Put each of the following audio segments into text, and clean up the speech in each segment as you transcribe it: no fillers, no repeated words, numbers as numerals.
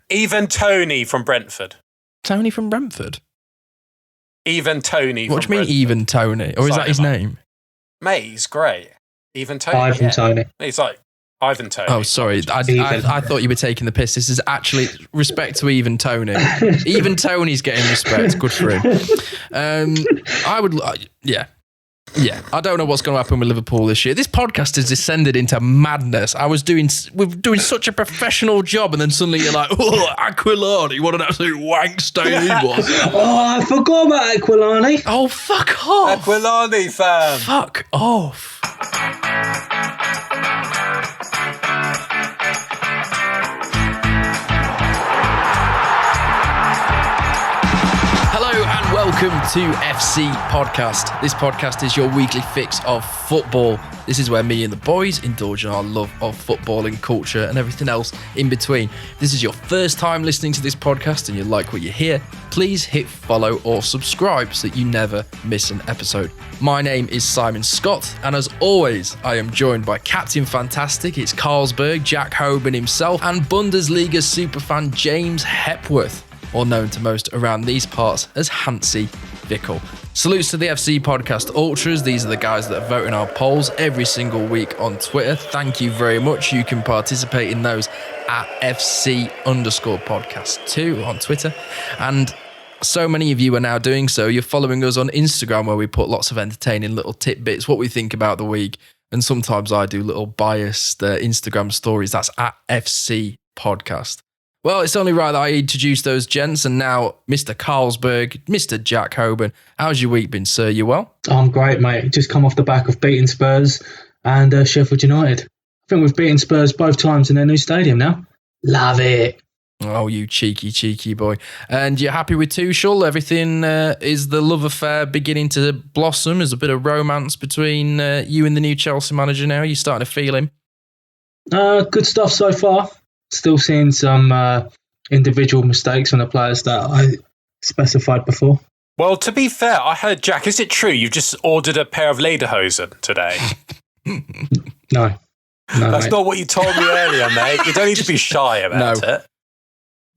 Even Tony from Brentford. Tony from Brentford? Even Tony What from do you mean, Brentford. Even Tony? Or is that his name? Mate, he's great. Even Tony. Ivan Tony. He's like Ivan Tony. Oh, sorry. I thought you were taking the piss. This is actually respect to Even Tony. Even Tony's getting respect. Good for him. Yeah, I don't know what's going to happen with Liverpool this year. This podcast has descended into madness. We're doing such a professional job, and then suddenly you're like, oh, Aquilani, what an absolute wank stain he was. Oh, I forgot about Aquilani. Oh, fuck off. Aquilani, fam. Fuck off. Welcome to FC Podcast. This podcast is your weekly fix of football. This is where me and the boys indulge in our love of footballing culture and everything else in between. If this is your first time listening to this podcast and you like what you hear, please hit follow or subscribe so that you never miss an episode. My name is Simon Scott, and as always, I am joined by Captain Fantastic, it's Carlsberg, Jack Hoban himself, and Bundesliga superfan James Hepworth, or known to most around these parts as Hansi Fickle. Salutes to the FC Podcast Ultras. These are the guys that vote in our polls every single week on Twitter. Thank you very much. You can participate in those at FC_podcast too on Twitter. And so many of you are now doing so. You're following us on Instagram, where we put lots of entertaining little tidbits, what we think about the week. And sometimes I do little biased Instagram stories. That's at FC Podcast. Well, it's only right that I introduce those gents, and now Mr. Carlsberg, Mr. Jack Hoban. How's your week been, sir? You well? I'm great, mate. Just come off the back of beating Spurs and Sheffield United. I think we've beaten Spurs both times in their new stadium now. Love it. Oh, you cheeky boy. And you're happy with Tuchel? Everything, is the love affair beginning to blossom? There's a bit of romance between you and the new Chelsea manager now. You're starting to feel him? Good stuff so far. Still seeing some individual mistakes from the players that I specified before. Well, to be fair, I heard, Jack, is it true you've just ordered a pair of lederhosen today? No, That's mate. not what you told me earlier, mate. You don't need to be shy about it.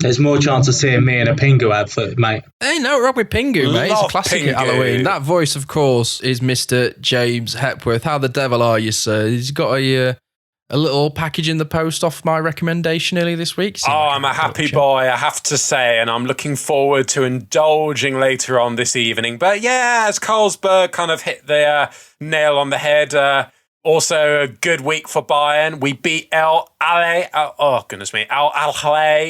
There's more chance of seeing me in a Pingu outfit, mate. Hey, no wrong with Pingu, mate. It's a Love classic Pingu. at Halloween. That voice, of course, is Mr. James Hepworth. How the devil are you, sir? He's got a little package in the post off my recommendation earlier this week. I'm a happy boy, I have to say, and I'm looking forward to indulging later on this evening. But yeah, as Carlsberg kind of hit the nail on the head, also a good week for Bayern. We beat Al Ahly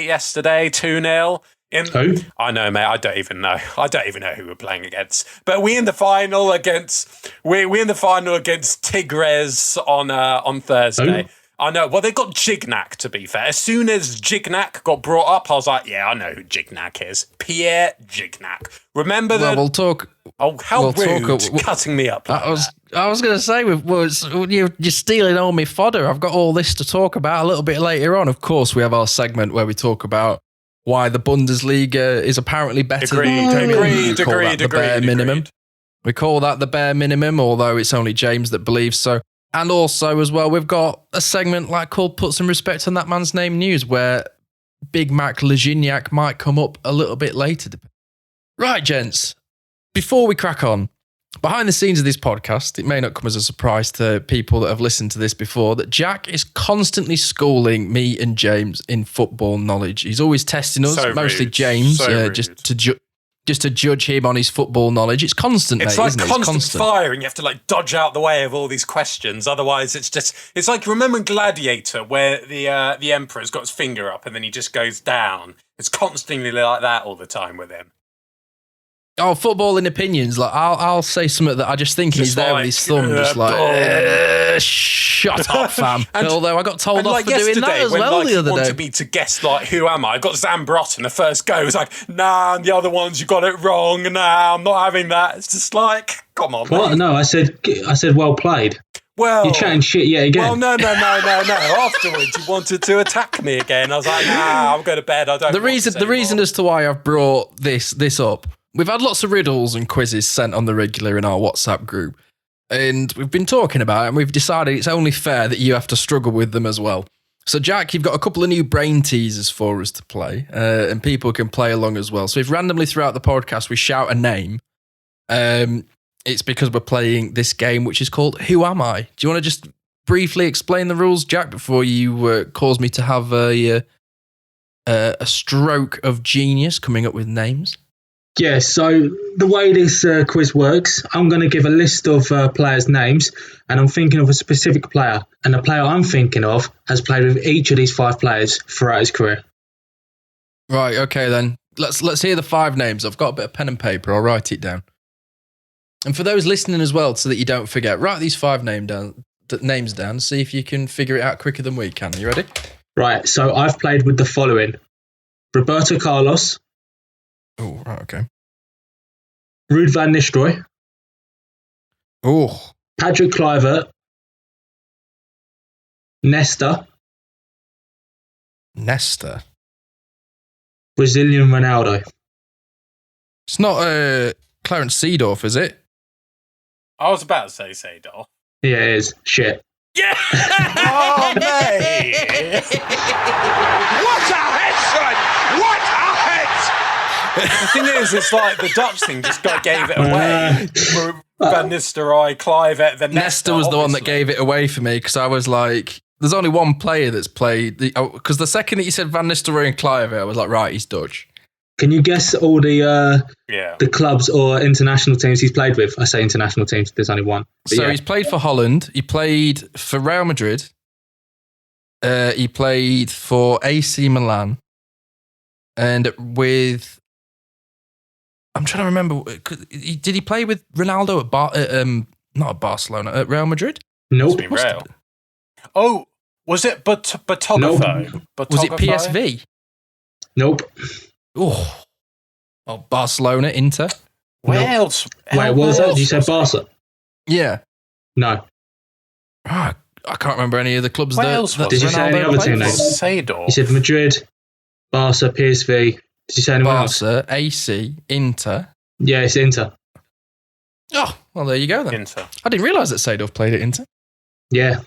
yesterday 2-0. Who? I know, mate. I don't even know who we're playing against. But we in the final against Tigres on Thursday. Who? I know. Well, they got Gignac, to be fair. As soon as Gignac got brought up, I was like, yeah, I know who Gignac is. Pierre Gignac. Remember that? We'll talk. Oh, how rude! Cutting me up. Like I was going to say, you're stealing all my fodder. I've got all this to talk about a little bit later on. Of course, we have our segment where we talk about why the Bundesliga is apparently better than the Premier League. We call that the bare minimum. We call that the bare minimum, although it's only James that believes so. And also, as well, we've got a segment called Put Some Respect on That Man's Name News, where Big Mac Legignac might come up a little bit later. Right, gents, before we crack on, behind the scenes of this podcast, it may not come as a surprise to people that have listened to this before, that Jack is constantly schooling me and James in football knowledge. He's always testing us, mostly James, just to judge him on his football knowledge. It's constant, it's mate, like isn't it? constant fire, and you have to dodge out the way of all these questions. Otherwise, it's like, remember in Gladiator, where the Emperor's got his finger up and then he just goes down. It's constantly like that all the time with him. Oh, footballing opinions. I'll say something that I just think he's there with his thumb, shut up, fam. Although I got told off for doing that as well the other day. Wanted me to guess, who am I? I got Zambrot in the first go. It's like, nah, and the other ones, you got it wrong. Nah, I'm not having that. It's just come on. What? No, I said well played. Well, you're chatting shit yet again. Well, no. Afterwards, you wanted to attack me again. I was like, nah, I'll go to bed. I don't. The reason as to why I've brought this up. We've had lots of riddles and quizzes sent on the regular in our WhatsApp group, and we've been talking about it, and we've decided it's only fair that you have to struggle with them as well. So, Jack, you've got a couple of new brain teasers for us to play, and people can play along as well. So if randomly throughout the podcast we shout a name, it's because we're playing this game, which is called Who Am I? Do you want to just briefly explain the rules, Jack, before you cause me to have a stroke of genius coming up with names? Yeah, so the way this quiz works, I'm going to give a list of players' names, and I'm thinking of a specific player. And the player I'm thinking of has played with each of these 5 players throughout his career. Right, okay then. Let's hear the 5 names. I've got a bit of pen and paper. I'll write it down. And for those listening as well, so that you don't forget, write these 5 names down. See if you can figure it out quicker than we can. Are you ready? Right, so I've played with the following. Roberto Carlos. Oh, right, okay. Ruud van Nistelrooy. Oh. Patrick Kluivert. Nesta. Brazilian Ronaldo. It's not Clarence Seedorf, is it? I was about to say Seedorf. Yeah, it is. Shit. Yeah! Oh, mate! What a head, son! What a head! The thing is, it's like the Dutch thing just gave it away. Van Nistelrooy, Kluivert, then Nesta was the one that gave it away for me because I was like, there's only one player that's played. Because the second that you said Van Nistelrooy and Kluivert, I was like, right, he's Dutch. Can you guess all the clubs or international teams he's played with? I say international teams, there's only one. So he's played for Holland. He played for Real Madrid. He played for AC Milan. And with... I'm trying to remember. Did he play with Ronaldo not at Barcelona, at Real Madrid? Nope. Real. Oh, was it Botogafo? Nope. Was it PSV? Nope. Oh, Barcelona, Inter. Where else? Wait, what was that? Did you say Barca? Yeah. No. I can't remember any of the clubs Where that else was Did you say any other team names? Seedorf. You said Madrid, Barca, PSV. Did you say anyone else? Barca, AC, Inter. Yeah, it's Inter. Oh, well, there you go then. Inter. I didn't realise that Seedorf played at Inter. Yeah.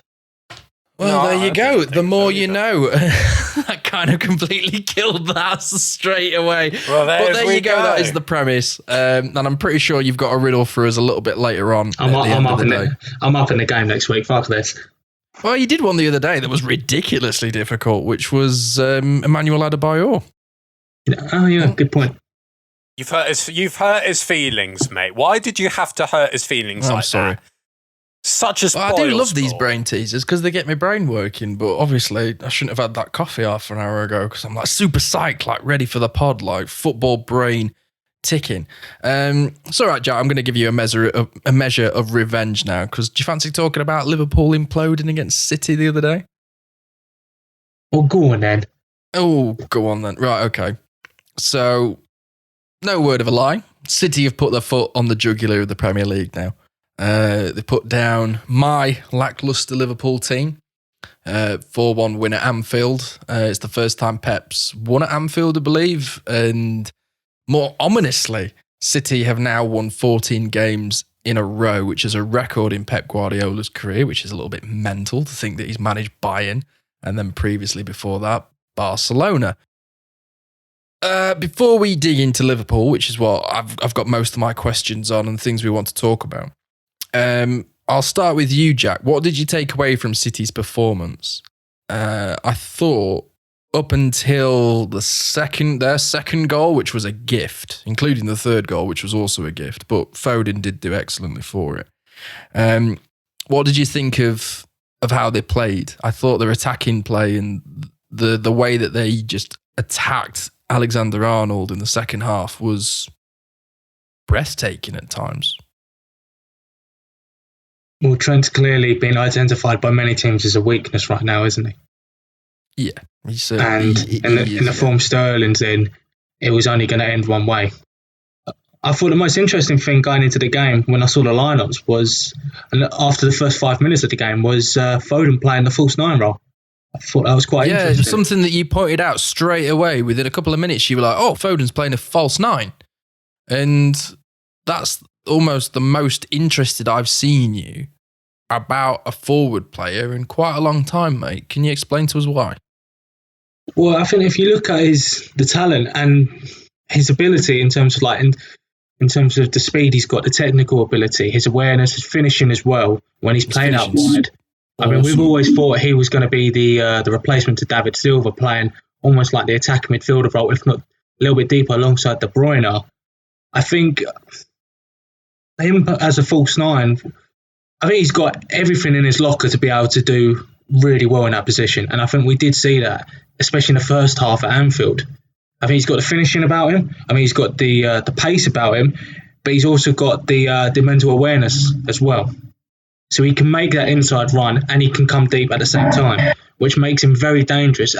Well, No, there you I go. didn't The think more so you either. know. That kind of completely killed that straight away. Well, But there you go. That is the premise. And I'm pretty sure you've got a riddle for us a little bit later on. I'm up in the game next week. Fuck this. Well, you did one the other day that was ridiculously difficult, which was Emmanuel Adebayor. Oh, yeah, good point. You've hurt his feelings, mate. Why did you have to hurt his feelings I'm like sorry. that? Such a Well, I do love these brain teasers because they get my brain working, but obviously I shouldn't have had that coffee half an hour ago because I'm like super psyched, like ready for the pod, like football brain ticking. It's all right, Jack. I'm going to give you a measure of revenge now because do you fancy talking about Liverpool imploding against City the other day? Well, go on then. Oh, go on then. Right, okay. So, no word of a lie. City have put their foot on the jugular of the Premier League now. They put down my lacklustre Liverpool team. 4-1 win at Anfield. It's the first time Pep's won at Anfield, I believe. And more ominously, City have now won 14 games in a row, which is a record in Pep Guardiola's career, which is a little bit mental to think that he's managed Bayern and then previously before that, Barcelona. Before we dig into Liverpool, which is what I've got most of my questions on and things we want to talk about, I'll start with you, Jack. What did you take away from City's performance? I thought up until their second goal, which was a gift, including the third goal, which was also a gift, but Foden did do excellently for it. What did you think of how they played? I thought their attacking play and the way that they just attacked Alexander-Arnold in the second half was breathtaking at times. Well, Trent's clearly been identified by many teams as a weakness right now, isn't he? Yeah. In the form Sterling's in, it was only going to end one way. I thought the most interesting thing going into the game when I saw the lineups was, and after the first 5 minutes of the game, was Foden playing the false nine role. I thought that was quite interesting. Yeah, something that you pointed out straight away. Within a couple of minutes, you were like, oh, Foden's playing a false nine. And that's almost the most interested I've seen you about a forward player in quite a long time, mate. Can you explain to us why? Well, I think if you look at the talent and his ability in terms of in terms of the speed he's got, the technical ability, his awareness, his finishing as well when he's playing out wide. I mean, we've always thought he was going to be the replacement to David Silva, playing almost like the attacking midfielder role, if not a little bit deeper alongside De Bruyne. I think him as a false nine, I think he's got everything in his locker to be able to do really well in that position. And I think we did see that, especially in the first half at Anfield. I think he's got the finishing about him. I mean, he's got the pace about him, but he's also got the mental awareness as well. So he can make that inside run and he can come deep at the same time, which makes him very dangerous.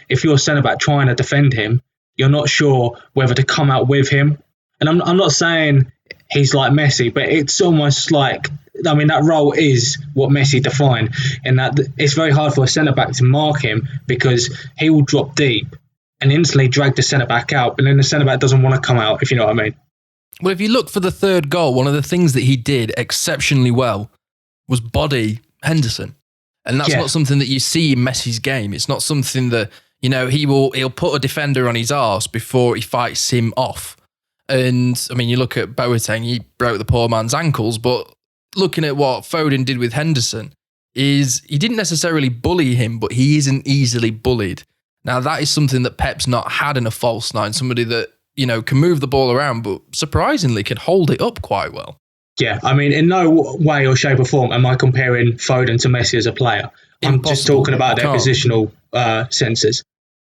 If you're a centre-back trying to defend him, you're not sure whether to come out with him. And I'm not saying he's like Messi, but it's almost like, I mean, that role is what Messi defined, in that it's very hard for a centre-back to mark him because he will drop deep and instantly drag the centre-back out, but then the centre-back doesn't want to come out, if you know what I mean. Well, if you look for the third goal, one of the things that he did exceptionally well was body Henderson. And that's not something that you see in Messi's game. It's not something that, he'll put a defender on his arse before he fights him off. And, I mean, you look at Boateng, he broke the poor man's ankles, but looking at what Foden did with Henderson, is he didn't necessarily bully him, but he isn't easily bullied. Now, that is something that Pep's not had in a false nine, somebody that, can move the ball around, but surprisingly can hold it up quite well. Yeah, I mean, in no way or shape or form am I comparing Foden to Messi as a player. I'm just talking about their positional senses.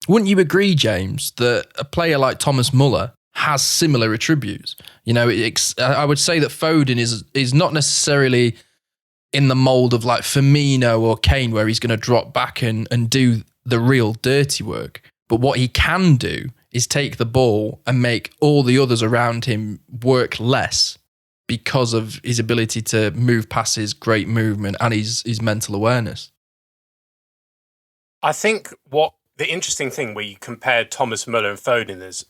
Wouldn't you agree, James, that a player like Thomas Muller has similar attributes? I would say that Foden is not necessarily in the mould of like Firmino or Kane, where he's going to drop back and do the real dirty work. But what he can do is take the ball and make all the others around him work less because of his ability to move passes, great movement, and his mental awareness. I think what the interesting thing where you compared Thomas Muller and Foden is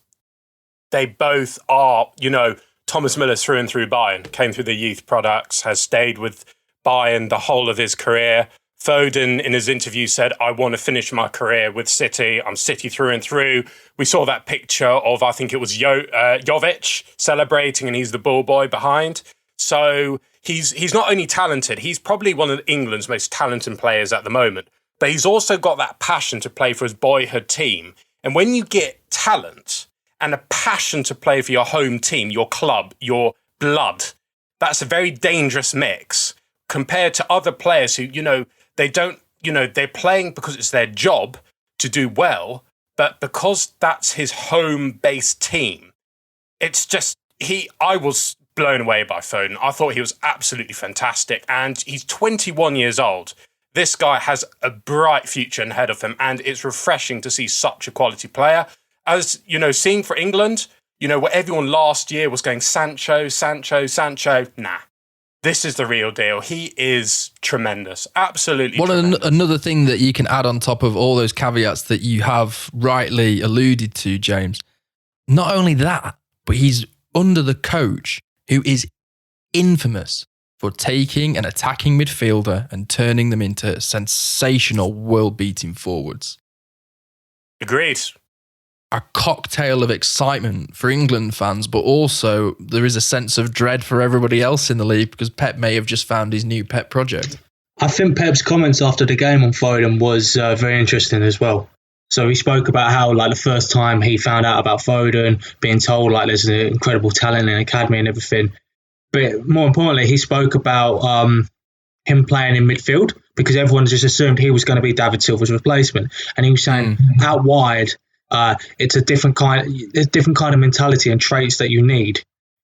they both are, Thomas Muller through and through Bayern, came through the youth products, has stayed with Bayern the whole of his career. Foden, in his interview, said, I want to finish my career with City. I'm City through and through. We saw that picture of, I think it was Jovic celebrating, and he's the ball boy behind. So he's not only talented, he's probably one of England's most talented players at the moment, but he's also got that passion to play for his boyhood team. And when you get talent and a passion to play for your home team, your club, your blood, that's a very dangerous mix compared to other players who, they don't, they're playing because it's their job to do well, but because that's his home-based team, it's just, I was blown away by Foden. I thought he was absolutely fantastic, and he's 21 years old. This guy has a bright future ahead of him, and it's refreshing to see such a quality player. As, seeing for England, where everyone last year was going Sancho, nah. This is the real deal. He is tremendous. Absolutely tremendous. Another thing that you can add on top of all those caveats that you have rightly alluded to, James, not only that, but he's under the coach who is infamous for taking an attacking midfielder and turning them into sensational world-beating forwards. Agreed. A cocktail of excitement for England fans, but also there is a sense of dread for everybody else in the league because Pep may have just found his new pet project. I think Pep's comments after the game on Foden was very interesting as well. So he spoke about how, the first time he found out about Foden, being told, there's an incredible talent in the academy and everything. But more importantly, he spoke about him playing in midfield because everyone just assumed he was going to be David Silva's replacement. And he was saying out wide, it's a different kind of mentality and traits that you need.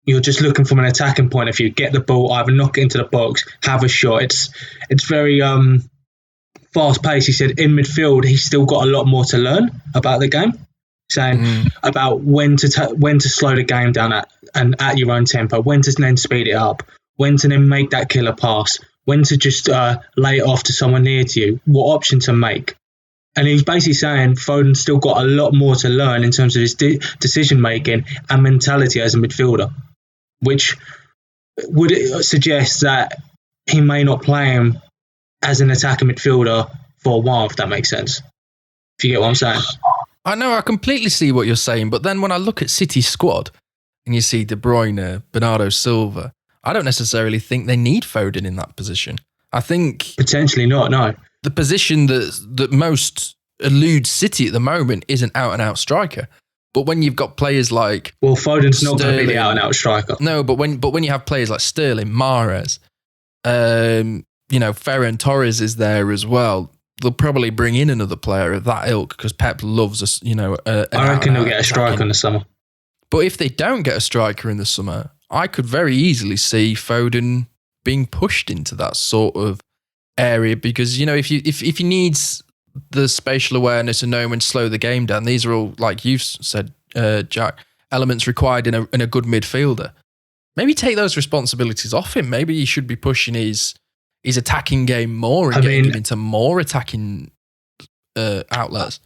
You're just looking from an attacking point of view. Get the ball, either knock it into the box, have a shot. It's very fast paced. He said in midfield he's still got a lot more to learn about the game, saying about when to slow the game down at your own tempo, when to then speed it up, when to then make that killer pass, when to just lay it off to someone near to you, what option to make. And he's basically saying Foden's still got a lot more to learn in terms of his decision-making and mentality as a midfielder, which would suggest that he may not play him as an attacking midfielder for a while, if that makes sense. If you get what I'm saying. I know, I completely see what you're saying, but then when I look at City's squad and you see De Bruyne, Bernardo Silva, I don't necessarily think they need Foden in that position. I think... Potentially not, no. The position that most eludes City at the moment is an out-and-out striker. But when you've got players like... Well, Foden's not going to be the out-and-out striker. No, but when you have players like Sterling, Mahrez, Ferran Torres is there as well, they'll probably bring in another player of that ilk because Pep loves us. I reckon they'll get a striker in the summer. But if they don't get a striker in the summer, I could very easily see Foden being pushed into that sort of area because if he needs the spatial awareness and knowing when to slow the game down, these are all, like you've said, Jack, elements required in a good midfielder. Maybe take those responsibilities off him. Maybe he should be pushing his attacking game more and getting him into more attacking outlets.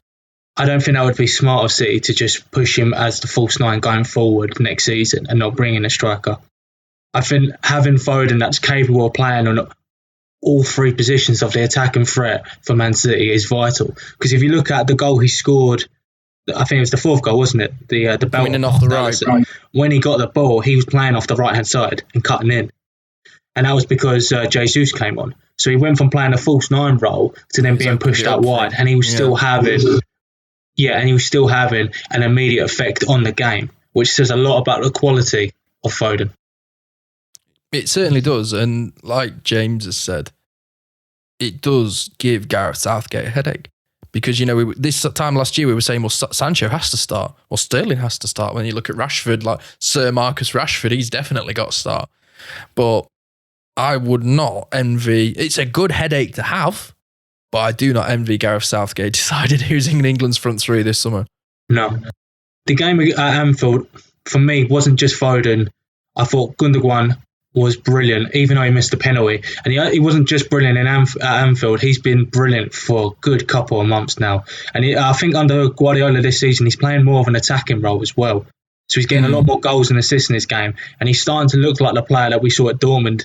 I don't think that would be smart of City to just push him as the false nine going forward next season and not bring in a striker. I think having Foden that's capable of playing on all three positions of the attacking threat for Man City is vital. Because if you look at the goal he scored, I think it was the fourth goal, wasn't it? The belt winning off the right. When he got the ball, he was playing off the right-hand side and cutting in. And that was because Jesus came on. So he went from playing a false nine role to then being pushed out wide. And he was still having an immediate effect on the game, which says a lot about the quality of Foden. It certainly does. And like James has said, it does give Gareth Southgate a headache. Because, this time last year we were saying, well, Sancho has to start. Well, Sterling has to start. When you look at Rashford, like Sir Marcus Rashford, he's definitely got to start. But I would not envy... It's a good headache to have, but I do not envy Gareth Southgate decided who's in England's front three this summer. No. The game at Anfield, for me, wasn't just Foden. I thought Gundogan was brilliant, even though he missed the penalty. And he wasn't just brilliant at Anfield, he's been brilliant for a good couple of months now. And I think under Guardiola this season, he's playing more of an attacking role as well. So he's getting a lot more goals and assists in this game. And he's starting to look like the player that we saw at Dortmund.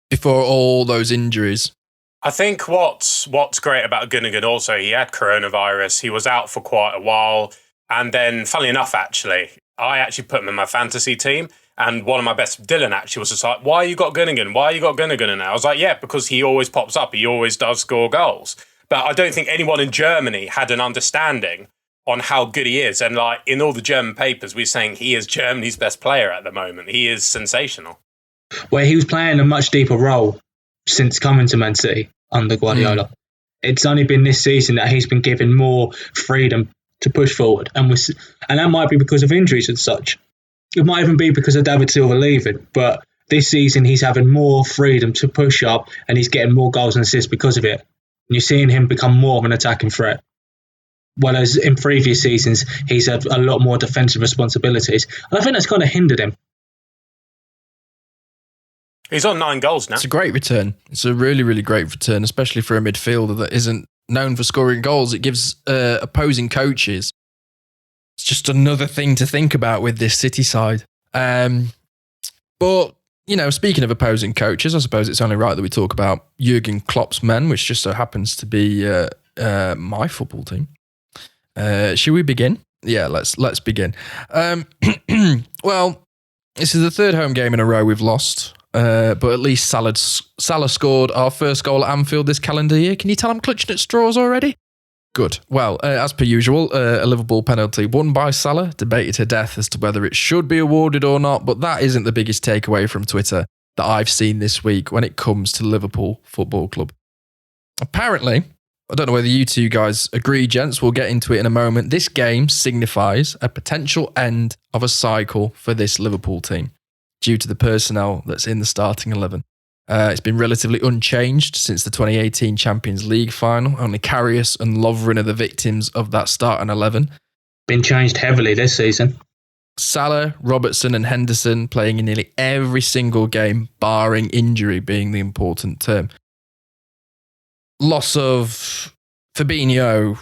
Before all those injuries. I think what's great about Gundogan also, he had coronavirus. He was out for quite a while. And then, funnily enough, I actually put him in my fantasy team. And one of my best, Dylan, actually was just like, why you got Gundogan? Why you got Gundogan? And I was like, yeah, because he always pops up. He always does score goals. But I don't think anyone in Germany had an understanding on how good he is. And like in all the German papers, we're saying he is Germany's best player at the moment. He is sensational. Where he was playing a much deeper role since coming to Man City under Guardiola. It's only been this season that he's been given more freedom to push forward. And that might be because of injuries and such. It might even be because of David Silva leaving, but this season he's having more freedom to push up and he's getting more goals and assists because of it. And you're seeing him become more of an attacking threat. Whereas in previous seasons, he's had a lot more defensive responsibilities. And I think that's kind of hindered him. He's on 9 goals now. It's a great return. It's a really, really great return, especially for a midfielder that isn't known for scoring goals. It gives opposing coaches... It's just another thing to think about with this City side. But, speaking of opposing coaches, I suppose it's only right that we talk about Jurgen Klopp's men, which just so happens to be my football team. Should we begin? Yeah, let's begin. Well, this is the third home game in a row we've lost, but at least Salah scored our first goal at Anfield this calendar year. Can you tell I'm clutching at straws already? Good. Well, as per usual, a Liverpool penalty won by Salah, debated to death as to whether it should be awarded or not, but that isn't the biggest takeaway from Twitter that I've seen this week when it comes to Liverpool Football Club. Apparently, I don't know whether you two guys agree, gents, we'll get into it in a moment, this game signifies a potential end of a cycle for this Liverpool team due to the personnel that's in the starting 11. It's been relatively unchanged since the 2018 Champions League final. Only Karius and Lovren are the victims of that starting 11. Been changed heavily this season. Salah, Robertson and Henderson playing in nearly every single game, barring injury being the important term. Loss of Fabinho,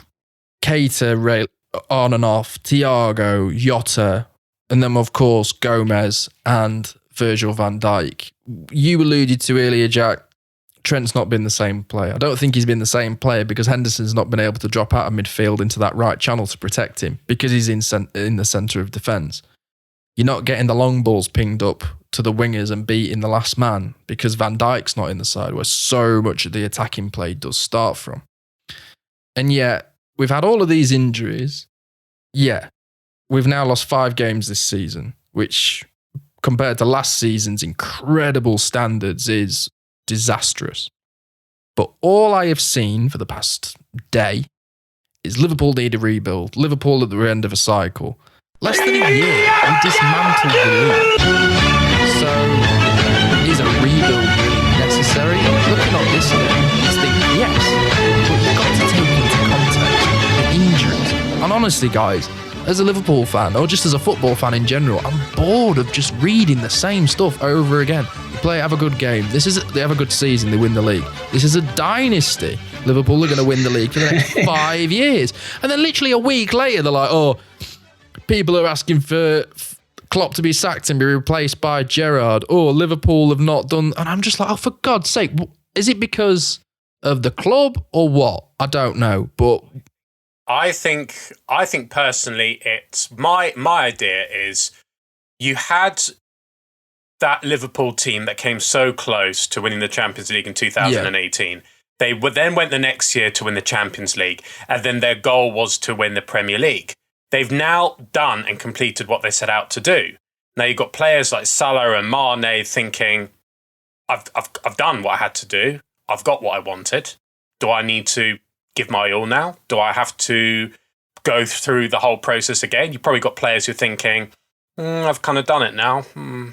Keita on and off, Thiago, Jota, and then of course Gomez and Virgil van Dijk. You alluded to earlier, Jack, Trent's not been the same player. I don't think he's been the same player because Henderson's not been able to drop out of midfield into that right channel to protect him because he's in the centre of defence. You're not getting the long balls pinged up to the wingers and beating the last man because Van Dijk's not in the side where so much of the attacking play does start from. And yet, we've had all of these injuries. Yeah, we've now lost 5 games this season, which compared to last season's incredible standards is disastrous. But all I have seen for the past day is Liverpool need a rebuild. Liverpool at the end of a cycle. Less than a year, we dismantled the league. So, is a rebuild really necessary? Looking at this game, you think yes, but you've got to take into context the injuries. And honestly, guys, as a Liverpool fan, or just as a football fan in general, I'm bored of just reading the same stuff over again. They have a good game. They have a good season, they win the league. This is a dynasty. Liverpool are going to win the league for the next 5 years. And then literally a week later, they're like, oh, people are asking for Klopp to be sacked and be replaced by Gerrard. Oh, Liverpool have not done... And I'm just like, oh, for God's sake, is it because of the club or what? I don't know, but... I think personally, it's my idea is you had that Liverpool team that came so close to winning the Champions League in 2018. Yeah. They then went the next year to win the Champions League, and then their goal was to win the Premier League. They've now done and completed what they set out to do. Now you've got players like Salah and Mane thinking, I've done what I had to do. I've got what I wanted. Do I need to give my all now? Do I have to go through the whole process again? You've probably got players who are thinking, I've kind of done it now.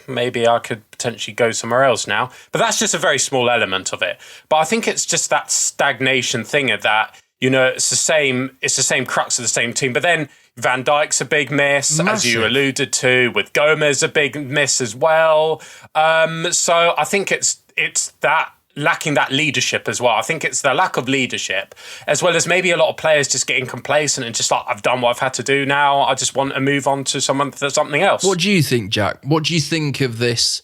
Maybe I could potentially go somewhere else now. But that's just a very small element of it. But I think it's just that stagnation thing of that, it's the same crux of the same team. But then Van Dijk's a big miss, as you alluded to, with Gomez a big miss as well. So I think it's that lacking that leadership as well. I think it's the lack of leadership, as well as maybe a lot of players just getting complacent and just like, I've done what I've had to do now. I just want to move on to something else. What do you think, Jack? What do you think of this?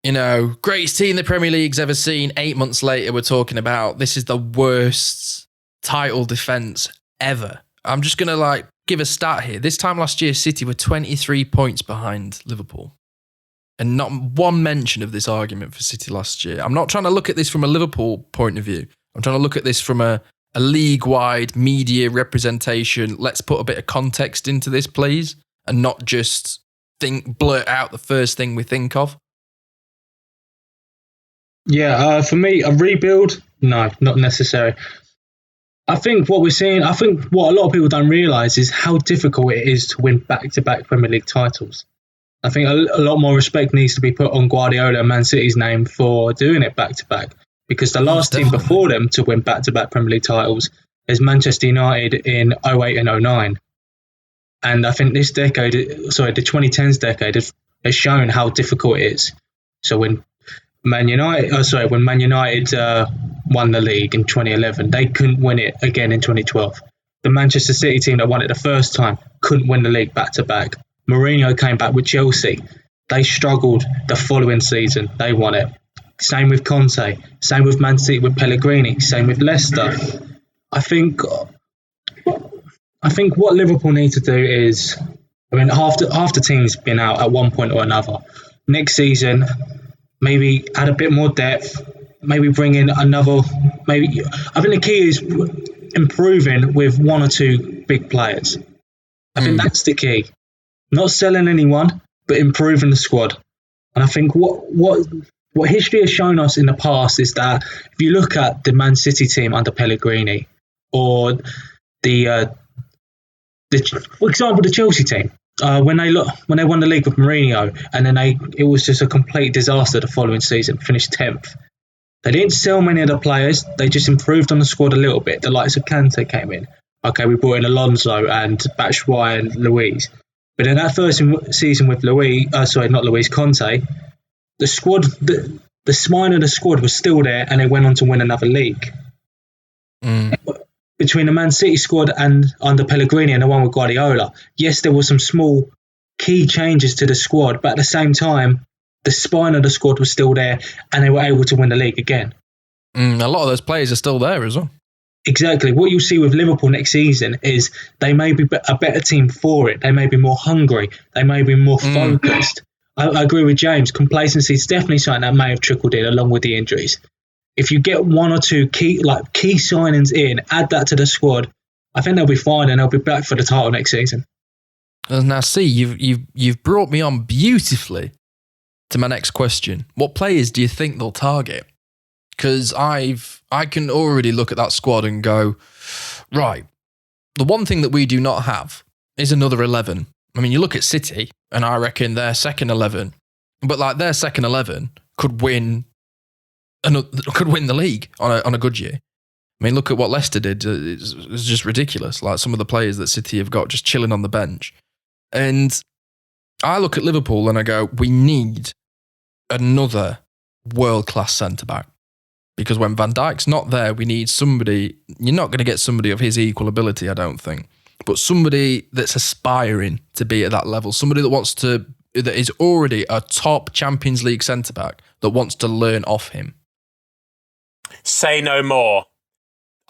Greatest team the Premier League's ever seen. 8 months later, we're talking about this is the worst title defence ever. I'm just going to give a stat here. This time last year, City were 23 points behind Liverpool. And not one mention of this argument for City last year. I'm not trying to look at this from a Liverpool point of view. I'm trying to look at this from a league-wide media representation. Let's put a bit of context into this, please, and not just blurt out the first thing we think of. Yeah, for me, a rebuild? No, not necessary. I think what a lot of people don't realise is how difficult it is to win back-to-back Premier League titles. I think a lot more respect needs to be put on Guardiola and Man City's name for doing it back-to-back, because the last team before them to win back-to-back Premier League titles is Manchester United in 08 and 09. And I think this decade, the 2010s decade, has shown how difficult it is. So when Man United won the league in 2011, they couldn't win it again in 2012. The Manchester City team that won it the first time couldn't win the league back-to-back. Mourinho came back with Chelsea. They struggled the following season. They won it. Same with Conte. Same with Man City with Pellegrini. Same with Leicester. I think what Liverpool need to do is, half the team's been out at one point or another. Next season, maybe add a bit more depth. Maybe bring in another. I think the key is improving with one or two big players. I think that's the key. Not selling anyone, but improving the squad. And I think what history has shown us in the past is that if you look at the Man City team under Pellegrini, or for example, the Chelsea team, when they won the league with Mourinho, and then it was just a complete disaster the following season, finished 10th. They didn't sell many of the players. They just improved on the squad a little bit. The likes of Kante came in. Okay, we brought in Alonso and Batshuayi and Luiz. But in that first season with Conte, the squad, the spine of the squad was still there, and they went on to win another league. Between the Man City squad and under Pellegrini and the one with Guardiola, yes, there were some small key changes to the squad, but at the same time, the spine of the squad was still there, and they were able to win the league again. A lot of those players are still there as well. Exactly. What you'll see with Liverpool next season is they may be a better team for it. They may be more hungry. They may be more focused. I agree with James. Complacency is definitely something that may have trickled in along with the injuries. If you get one or two key signings in, add that to the squad, I think they'll be fine and they'll be back for the title next season. Now, see, you've brought me on beautifully to my next question. What players do you think they'll target? Because I can already look at that squad and go, right, the one thing that we do not have is another 11. I mean, you look at City, and I reckon their second 11, but like their second 11 could win the league on a good year. I mean, look at what Leicester did. It's just ridiculous. Like some of the players that City have got just chilling on the bench. And I look at Liverpool and I go, we need another world-class centre-back. Because when Van Dijk's not there, we need somebody. You're not going to get somebody of his equal ability, I don't think. But somebody that's aspiring to be at that level. Somebody that is already a top Champions League centre-back that wants to learn off him. Say no more.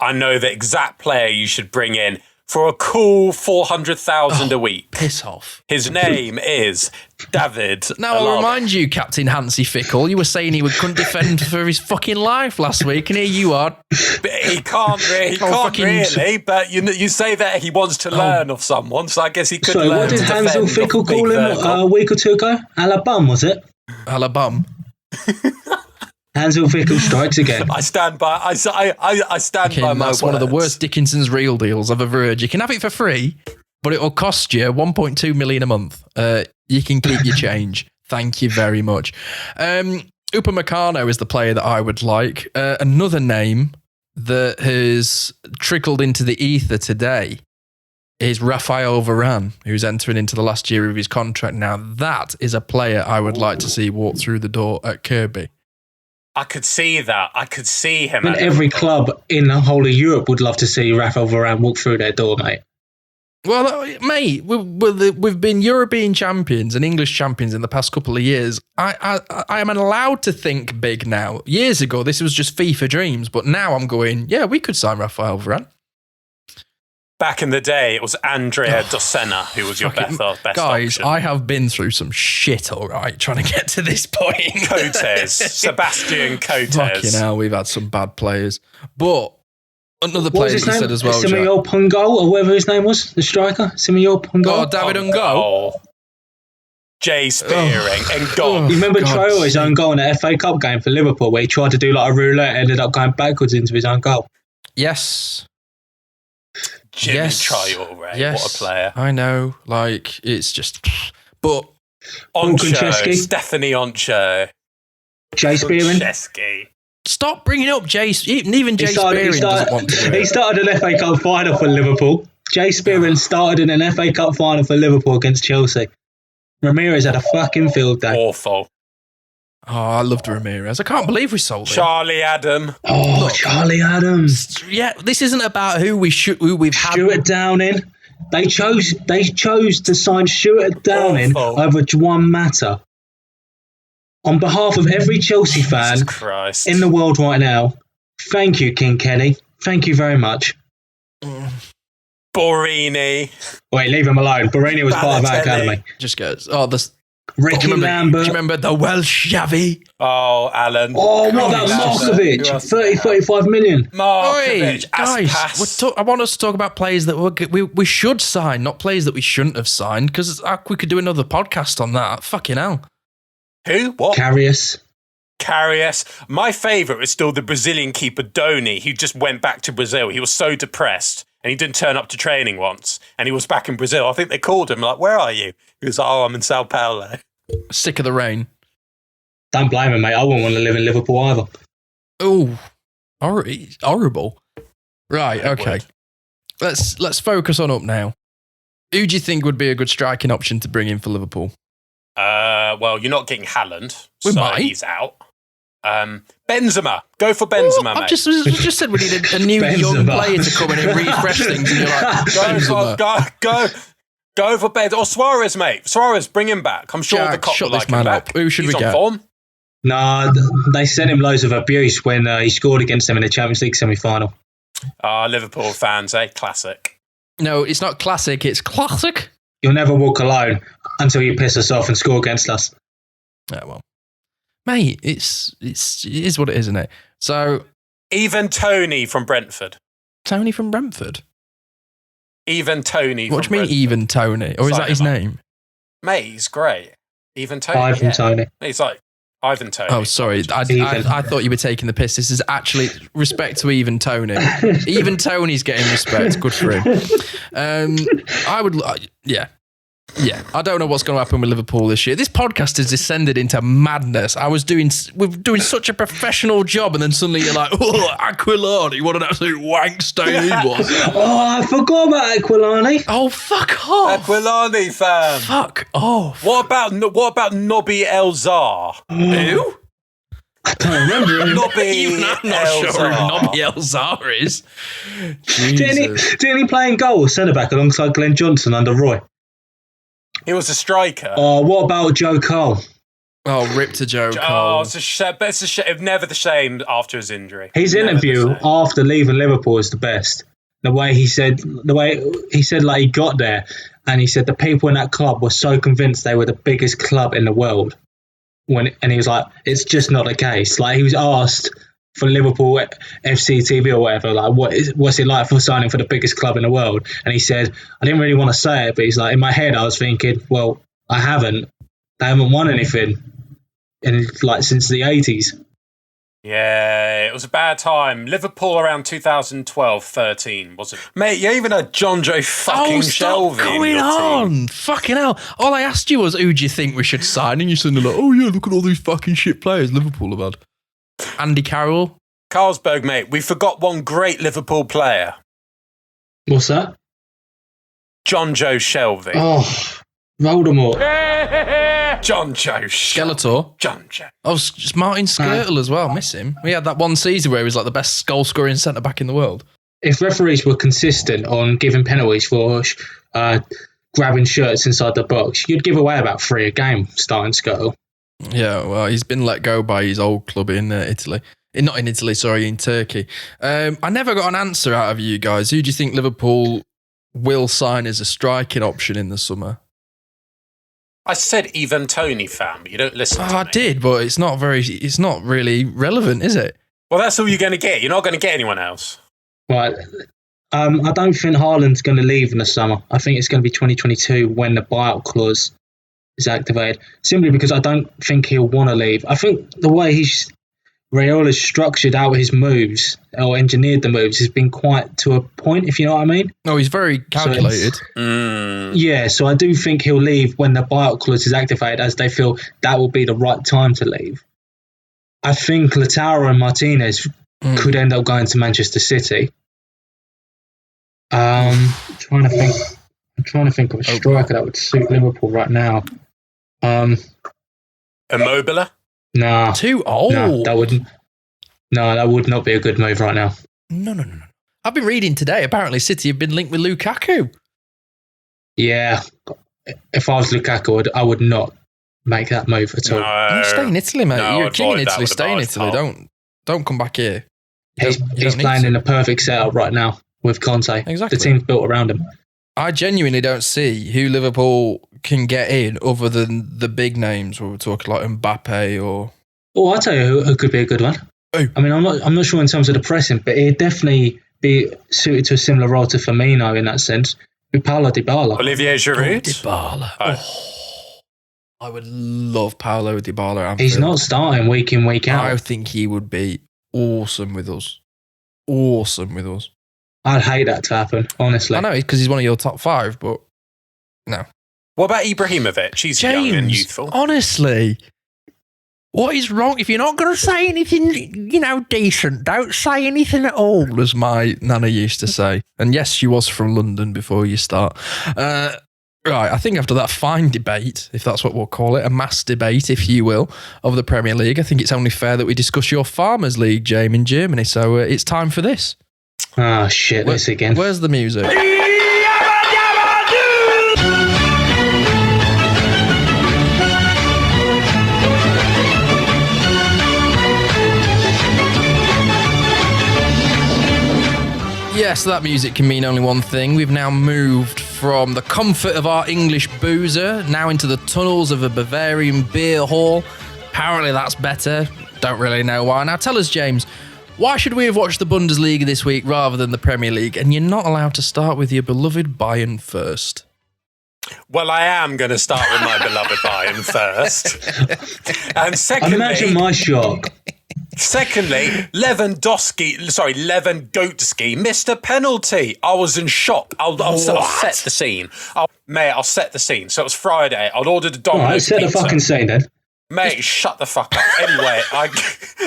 I know the exact player you should bring in for a cool 400,000 a week. Piss off. His name is David. Now, I'll remind you, Captain Hansi Fickle, you were saying he couldn't defend for his fucking life last week, and here you are. But he can't really, but you say that he wants to learn of someone, so I guess he could learn. So what did Hansi Fickle call him a week or two ago? Alabama, was it? Alabama. Hansi Fickle strikes again. I stand by. I stand by my That's words. one of the worst Dickinson's real deals I've ever heard. You can have it for free, but it will cost you 1.2 million a month. You can keep your change. Thank you very much. Upamecano is the player that I would like. Another name that has trickled into the ether today is Raphael Varane, who's entering into the last year of his contract. Now, that is a player I would like to see walk through the door at Kirby. I could see that. I could see him. I mean, every club in the whole of Europe would love to see Raphael Varane walk through their door, mate. Well, mate, we've been European champions and English champions in the past couple of years. I am allowed to think big now. Years ago, this was just FIFA dreams, but now I'm going, yeah, we could sign Raphael Varane. Back in the day, it was Andrea Dossena who was your best guys, option. I have been through some shit, all right, trying to get to this point. Cotes, Sebastian Cotes. Fucking hell, we've had some bad players. But another player you said as well, Simeo Pungo, or whatever his name was, the striker. Simeo Pungo. Oh, David Ungo. Jay Spearing and gone. You remember Traore's own goal in the FA Cup game for Liverpool where he tried to do like a roulette, ended up going backwards into his own goal? Yes. Jimmy Traore, yes, what a player. I know, like, it's just... But... Oncho, Stephanie Oncho. Jay Spearing. Stop bringing up Jay... Even Jay Spearing doesn't want to do it. He started an FA Cup final for Liverpool. Jay Spearing started in an FA Cup final for Liverpool against Chelsea. Ramirez had a fucking field day. Awful. Oh, I loved Ramirez. I can't believe we sold him. Charlie Adam. Oh, look, Charlie Adams. Yeah, this isn't about who we've had. Stuart Downing. They chose to sign Stuart Downing over Juan Mata. On behalf of every Chelsea fan in the world right now, thank you, King Kenny. Thank you very much. Borini. Wait, leave him alone. Borini was part of our academy. Just goes. Oh, this. Ricky Lambert. Do you remember the Welsh Xavi? Oh, Alan. Oh, what about Markovic? 35 million. Markovic. Guys, I want us to talk about players that we should sign, not players that we shouldn't have signed, because we could do another podcast on that. Fucking hell. Who? What? Karius. My favourite was still the Brazilian keeper, Doni, who just went back to Brazil. He was so depressed. And he didn't turn up to training once. And he was back in Brazil. I think they called him, like, where are you? He was like, oh, I'm in Sao Paulo. Sick of the rain. Don't blame him, mate. I wouldn't want to live in Liverpool either. Oh, horrible. Right, okay. Let's focus on up now. Who do you think would be a good striking option to bring in for Liverpool? Well, you're not getting Haaland. We might. He's out. Benzema. Go for Benzema, mate. I just said we need a new young player to come in and refresh things. And you're like, Go for bed. Or Suarez, mate. Suarez, bring him back. I'm sure the cop will like him back. Who should He's we on get? form. Nah, they sent him loads of abuse when he scored against them in the Champions League semi-final. Liverpool fans, classic. No, it's not classic. It's classic. You'll never walk alone until you piss us off and score against us. Yeah, well, mate, it is what it is, isn't it? So, even Tony from Brentford. Tony from Brentford. Even Tony. What do you mean, even Tony? Or is that his name? Mate, he's great. Even Tony. Ivan Tony. He's like Ivan Tony. Oh, sorry. I thought you were taking the piss. This is actually respect to even Tony. Even Tony's getting respect. Good for him. Yeah, I don't know what's going to happen with Liverpool this year. This podcast has descended into madness. We're doing such a professional job, and then suddenly you're like, oh, Aquilani, what an absolute wank stain he was. Oh, I forgot about Aquilani. Oh, fuck off. Aquilani, fam. Fuck off. What about Nobby Elzar? Who? I don't remember him. Even I'm not sure who Nobby Elzar is. Didn't he play in goal, centre-back, alongside Glenn Johnson under Roy? He was a striker. Oh, what about Joe Cole? Oh, rip to Joe Cole. Oh, it's a shame. It's a shame. Never the same after his injury. His interview after leaving Liverpool is the best. The way he said like he got there, and he said the people in that club were so convinced they were the biggest club in the world. And he was like, it's just not the case. Like, he was asked for Liverpool FC TV or whatever, like, what's it like for signing for the biggest club in the world? And he said, I didn't really want to say it, but he's like, in my head I was thinking, well, I haven't. They haven't won anything since the 80s. Yeah, it was a bad time. Liverpool around 2012-13, was it? Mate, you even had John Joe fucking Shelvey. What's going on? Fucking hell. All I asked you was, who do you think we should sign? And you said, like, oh yeah, look at all these fucking shit players Liverpool have had. Andy Carroll. Carlsberg, mate. We forgot one great Liverpool player. What's that? John Joe Shelvey. Oh, Voldemort. John Joe Skeletor. John Joe. Oh, Martin Skirtle as well. Miss him. We had that one season where he was like the best goal scoring centre back in the world. If referees were consistent on giving penalties for grabbing shirts inside the box, you'd give away about 3 a game starting Skirtle. Yeah, well, he's been let go by his old club in Italy. Not in Italy, sorry, in Turkey. I never got an answer out of you guys. Who do you think Liverpool will sign as a striking option in the summer? I said even Tony, fam, but you don't listen to me. I did, but it's not really relevant, is it? Well, that's all you're going to get. You're not going to get anyone else. Right. I don't think Haaland's going to leave in the summer. I think it's going to be 2022 when the buyout clause is activated, simply because I don't think he'll want to leave. I think the way Raiola's structured out his moves or engineered the moves has been quite to a point, if you know what I mean. No, he's very calculated. Yeah, so I do think he'll leave when the buyout clause is activated, as they feel that will be the right time to leave. I think Lautaro and Martinez could end up going to Manchester City. I'm trying to think of a striker that would suit Liverpool right now. Immobile? Nah. Too old. That would not be a good move right now. No. I've been reading today, apparently City have been linked with Lukaku. Yeah. If I was Lukaku, I would not make that move at all. You stay in Italy, mate. No, You're a king in avoid Italy. that Stay in Italy. Don't come back here. He's playing in the perfect setup right now with Conte. Exactly. The team's built around him. I genuinely don't see who Liverpool can get in other than the big names. Where we're talking like Mbappe or. Oh, I'll tell you who could be a good one. Who? I mean, I'm not sure in terms of the pressing, but he'd definitely be suited to a similar role to Firmino in that sense. With Paulo Dybala. Olivier Giroud. Dybala. I would love Paulo Dybala. Anfield. He's not starting week in, week out. I think he would be awesome with us. I'd hate that to happen, honestly. I know, because he's one of your top 5, but no. What about Ibrahimovic? He's young and youthful. Honestly, what is wrong? If you're not going to say anything, decent, don't say anything at all, as my nana used to say. And yes, she was from London before you start. Right, I think after that fine debate, if that's what we'll call it, a mass debate, if you will, of the Premier League, I think it's only fair that we discuss your Farmers League, James, in Germany. So it's time for this. Oh, shit, this again. Where's the music? Yes, that music can mean only one thing. We've now moved from the comfort of our English boozer now into the tunnels of a Bavarian beer hall. Apparently that's better. Don't really know why. Now tell us, James, why should we have watched the Bundesliga this week rather than the Premier League? And you're not allowed to start with your beloved Bayern first. Well, I am going to start with my beloved Bayern first. And secondly... Imagine my shock. Secondly, Lewandowski missed a penalty. I was in shock. I'll set the scene. I'll set the scene. So it was Friday. I'd ordered a Domino's set pizza. the fucking scene then. Mate, shut the fuck up.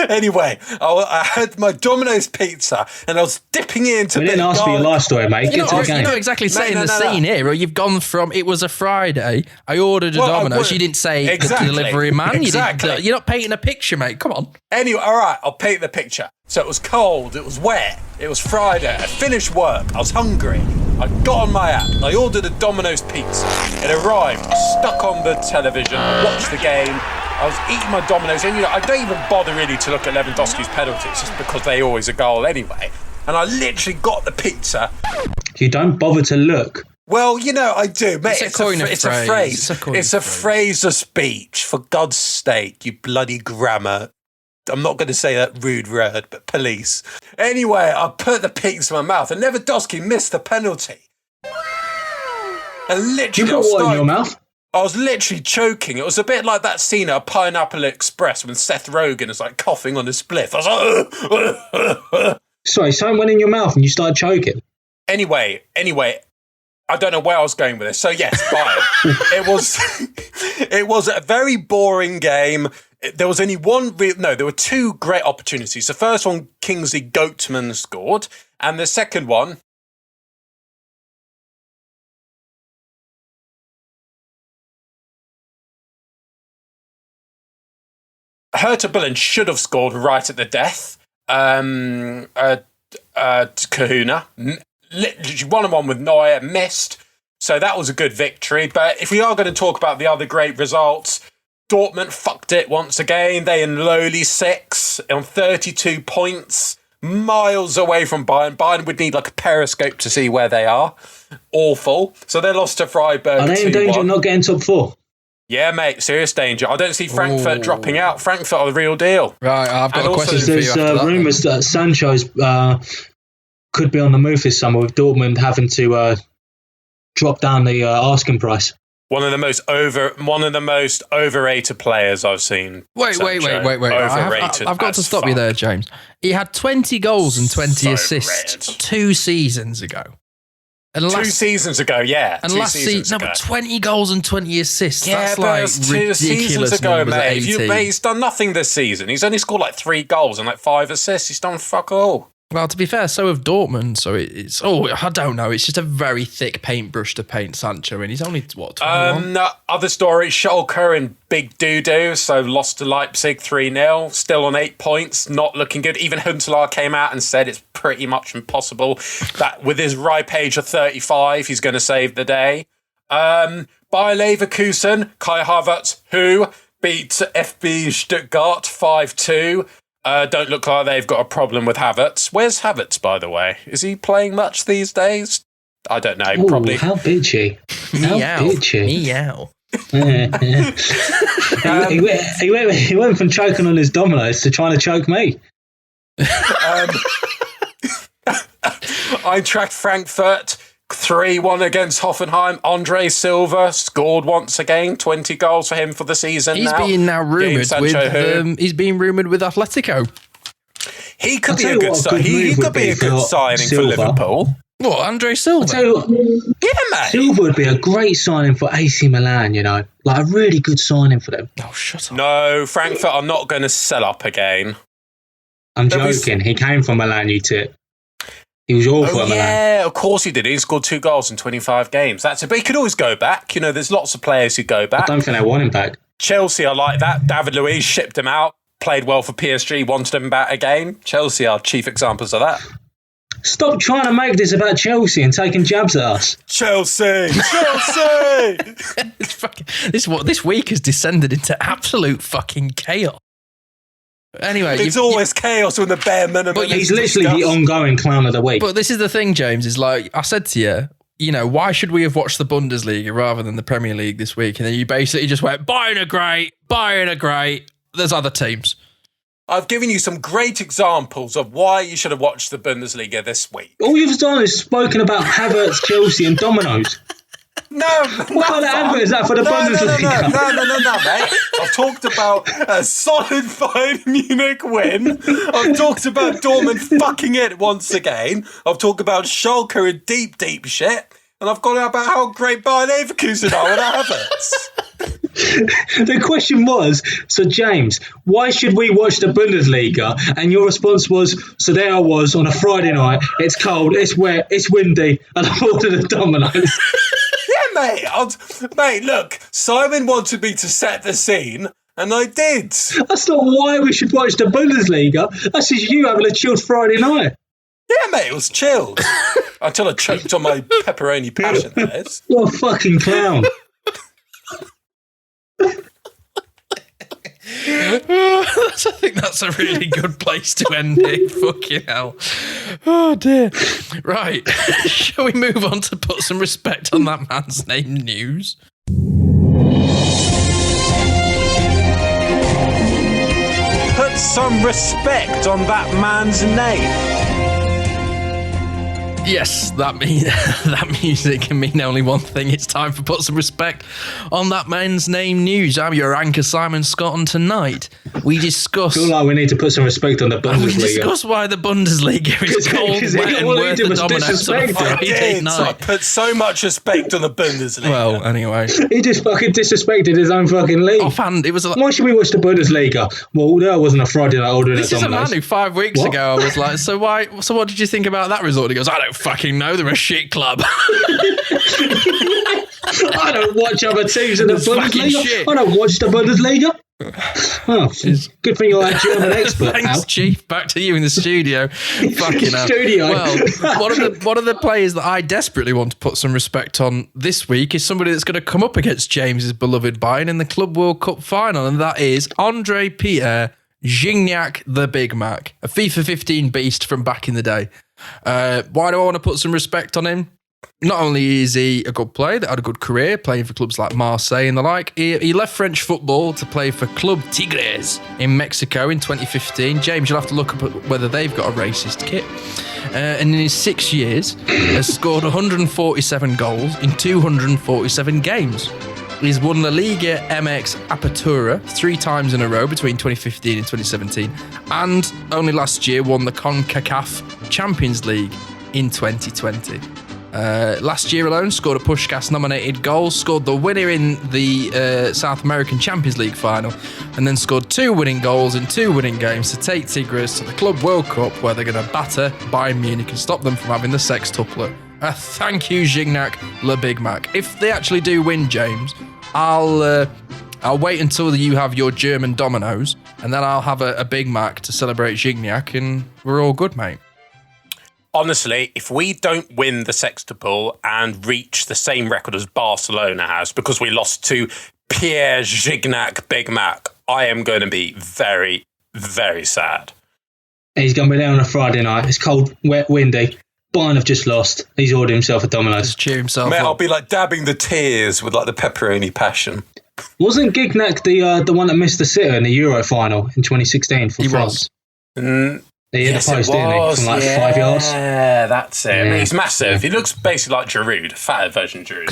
Anyway, I had my Domino's pizza and I was dipping it into... We didn't ask for your life story, mate. You're not exactly setting the scene here. Or you've gone from, it was a Friday, I ordered a Domino's. You didn't say the delivery man. You're not painting a picture, mate. Come on. Anyway, all right, I'll paint the picture. So it was cold, it was wet, it was Friday, I finished work, I was hungry. I got on my app, I ordered a Domino's pizza. It arrived, I stuck on the television, I watched the game, I was eating my Domino's, and I don't even bother really to look at Lewandowski's penalties, just because they always a goal anyway. And I literally got the pizza. You don't bother to look. Well, I do, mate. It's a phrase. It's a phrase of speech, for God's sake, you bloody grammar. I'm not going to say that rude word, but police. Anyway, I put the pizza in my mouth and Lewandowski missed the penalty. And literally, you got what in your mouth? I was literally choking. It was a bit like that scene at Pineapple Express when Seth Rogen is like coughing on his spliff. I was like, Sorry, something went in your mouth and you started choking. Anyway, I don't know where I was going with this. So yes, Bayern. It was a very boring game. There was only there were two great opportunities. The first one, Kingsley Goatman scored, and the second one, Hertha Berlin should have scored right at the death. Kahuna, literally 1-1 with Neuer, missed. So that was a good victory. But if we are going to talk about the other great results, Dortmund fucked it once again. They in lowly 6 on 32 points, miles away from Bayern. Bayern would need like a periscope to see where they are. Awful. So they lost to Freiburg. Are they in danger of not getting top 4? Yeah, mate, serious danger. I don't see Frankfurt dropping out. Frankfurt are the real deal. Right, I've got a question for you. There's rumours that Sancho's could be on the move this summer, with Dortmund having to drop down the asking price. One of the most overrated players I've seen. Wait. I've got to stop you there, James. He had 20 goals and 20 assists 2 seasons ago. And 2 seasons ago, yeah. And last season, but 20 goals and 20 assists. Yeah, that's but like ridiculous 2 seasons ago, mate. He's done nothing this season. He's only scored like 3 goals and like 5 assists. He's done fuck all. Well, to be fair, so have Dortmund. So it's I don't know. It's just a very thick paintbrush to paint Sancho, and he's only, 21? Other story, Schalke in big doo-doo, so lost to Leipzig 3-0, still on 8 points, not looking good. Even Huntelaar came out and said it's pretty much impossible that with his ripe age of 35, he's going to save the day. Bayer Leverkusen, Kai Havertz, who beat FB Stuttgart 5-2. Don't look like they've got a problem with Havertz. Where's Havertz, by the way? Is he playing much these days? I don't know. Probably. How bitchy. Meow. He went from choking on his Domino's to trying to choke me. Eintracht Frankfurt 3-1 against Hoffenheim. Andre Silva scored once again. 20 goals for him for the season. He's being rumoured with Atletico. He could be a good signing. He could be a good signing for Liverpool. What, Andre Silva? Yeah, mate. Silva would be a great signing for AC Milan, like a really good signing for them. Oh, shut up. No, Frankfurt are not going to sell up again. I'm joking. He came from Milan, you tit. He was awful at Milan. Yeah, of course he did. He scored 2 goals in 25 games. But he could always go back. There's lots of players who go back. I don't think they want him back. Chelsea are like that. David Luiz shipped him out, played well for PSG, wanted him back again. Chelsea are chief examples of that. Stop trying to make this about Chelsea and taking jabs at us. Chelsea! This week has descended into absolute fucking chaos. Anyway, it's always chaos when the bare minimum. But he's literally the ongoing clown of the week. But this is the thing, James, is like I said to you, why should we have watched the Bundesliga rather than the Premier League this week? And then you basically just went, Bayern are great. There's other teams. I've given you some great examples of why you should have watched the Bundesliga this week. All you've done is spoken about Havertz, Chelsea and Domino's. No. What kind of advert is that for the Bundesliga? No, mate. I've talked about a solid Bayern Munich win. I've talked about Dortmund fucking it once again. I've talked about Schalke in deep shit. And I've gone on about how great Bayern Leverkusen are with Havertz. The question was, so James, why should we watch the Bundesliga? And your response was, so there I was on a Friday night, it's cold, it's wet, it's windy, and I ordered a Domino's. Yeah, mate, look, Simon wanted me to set the scene, and I did. That's not why we should watch the Bundesliga. That's just you having a chilled Friday night. Yeah, mate, it was chilled. Until I choked on my pepperoni passion, that is. What a fucking clown. I think that's a really good place to end it. Fucking hell. Oh dear. Right. Shall we move on to put some respect on that man's name news? Put some respect on that man's name. Yes, that music can mean only one thing. It's time for Put Some Respect on That Man's Name news. I'm your anchor, Simon Scott, and tonight we discuss... I feel like we need to put some respect on the Bundesliga. We discuss why the Bundesliga is cold, wet, and worth the Domino's on a Friday night. I put so much respect on the Bundesliga. Well, anyway. He just fucking disrespected his own fucking league. Offhand, it was why should we watch the Bundesliga? Well, that wasn't a Friday night ordering a Domino's. This is a man who 5 weeks ago I was like, so what did you think about that result? He goes, I don't fucking know, they're a shit club. I don't watch other teams in the Bundesliga. I don't watch the Bundesliga. Oh, good thing you're a German expert. Thanks, Al. Chief. Back to you in the studio. Fucking hell. Studio. Well, one of the players that I desperately want to put some respect on this week is somebody that's going to come up against James's beloved Bayern in the Club World Cup final, and that is Andre Pierre Gignac the Big Mac, a FIFA 15 beast from back in the day. Why do I want to put some respect on him? Not only is he a good player that had a good career playing for clubs like Marseille and the like, he left French football to play for Club Tigres in Mexico in 2015. James, you'll have to look up at whether they've got a racist kit. And in his 6 years, has scored 147 goals in 247 games. He's won La Liga MX Apertura 3 times in a row between 2015 and 2017, and only last year won the CONCACAF Champions League in 2020. Last year alone, scored a Puskás-nominated goal, scored the winner in the South American Champions League final, and then scored 2 winning goals in 2 winning games to take Tigres to the Club World Cup, where they're going to batter Bayern Munich and stop them from having the sextuplet. Thank you, Gignac Le Big Mac. If they actually do win, James, I'll wait until you have your German Domino's, and then I'll have a Big Mac to celebrate Gignac, and we're all good, mate. Honestly, if we don't win the sextuple and reach the same record as Barcelona has because we lost to Pierre Gignac Big Mac, I am going to be very, very sad. He's going to be there on a Friday night. It's cold, wet, windy. Bayern have just lost. He's ordered himself a Domino's. Just cheer himself Mate, up. I'll be like dabbing the tears with like the pepperoni passion. Wasn't Gignac the one that missed the sitter in the Euro final in 2016 for France? He hit a post, didn't he? From like 5 yards. Yeah, that's it. Yeah. He's massive. He looks basically like Giroud, fatter version Giroud.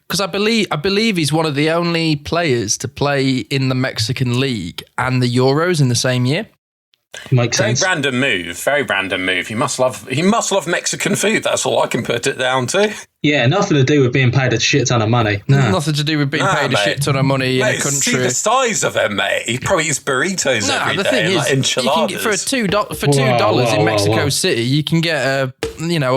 Because I believe he's one of the only players to play in the Mexican League and the Euros in the same year. Makes sense. Very random move. He must love Mexican food. That's all I can put it down to. Yeah, nothing to do with being paid a shit ton of money. Nah. Nothing to do with being paid a shit ton of money in a country. See the size of him, mate. He probably eats burritos every day. Thing like is, enchiladas. you can get for $2 in Mexico City, you can get a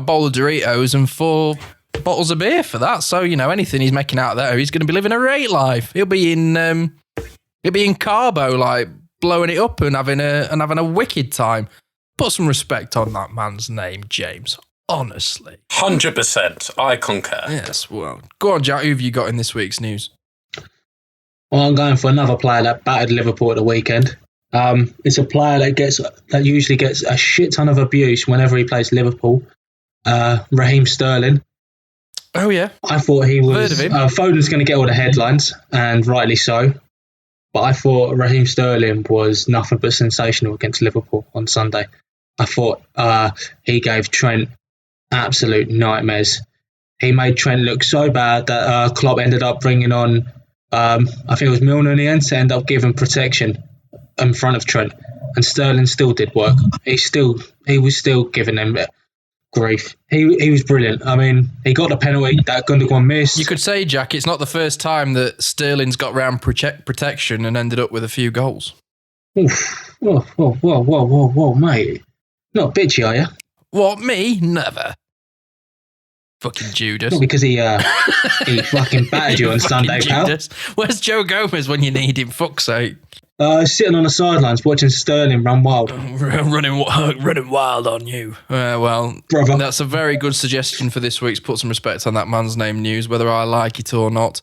bowl of Doritos and 4 bottles of beer for that. So anything he's making out there, he's going to be living a great life. He'll be in Cabo, like blowing it up and having a wicked time. Put some respect on that man's name, James. Honestly. 100%. I concur. Yes, well. Go on, Jack. Who have you got in this week's news? Well, I'm going for another player that battered Liverpool at the weekend. It's a player that usually gets a shit ton of abuse whenever he plays Liverpool. Raheem Sterling. Oh yeah, I thought he was. Heard of him. Foden's going to get all the headlines, and rightly so. But I thought Raheem Sterling was nothing but sensational against Liverpool on Sunday. I thought he gave Trent absolute nightmares. He made Trent look so bad that Klopp ended up bringing on, I think it was Milner in the end, to end up giving protection in front of Trent. And Sterling still did work. He was still giving them grief. He was brilliant. I mean, he got the penalty that Gundogan missed. You could say, Jack, it's not the first time that Sterling's got round protection and ended up with a few goals. Oof. Whoa, mate. Not bitchy, are you? What, me? Never. Fucking Judas. Not because he fucking battered you on Sunday, pal. Where's Joe Gomez when you need him? Fuck's sake. Sitting on the sidelines watching Sterling run wild. Running wild on you. Well, Brother. That's a very good suggestion for this week's Put Some Respect on That Man's Name news, whether I like it or not.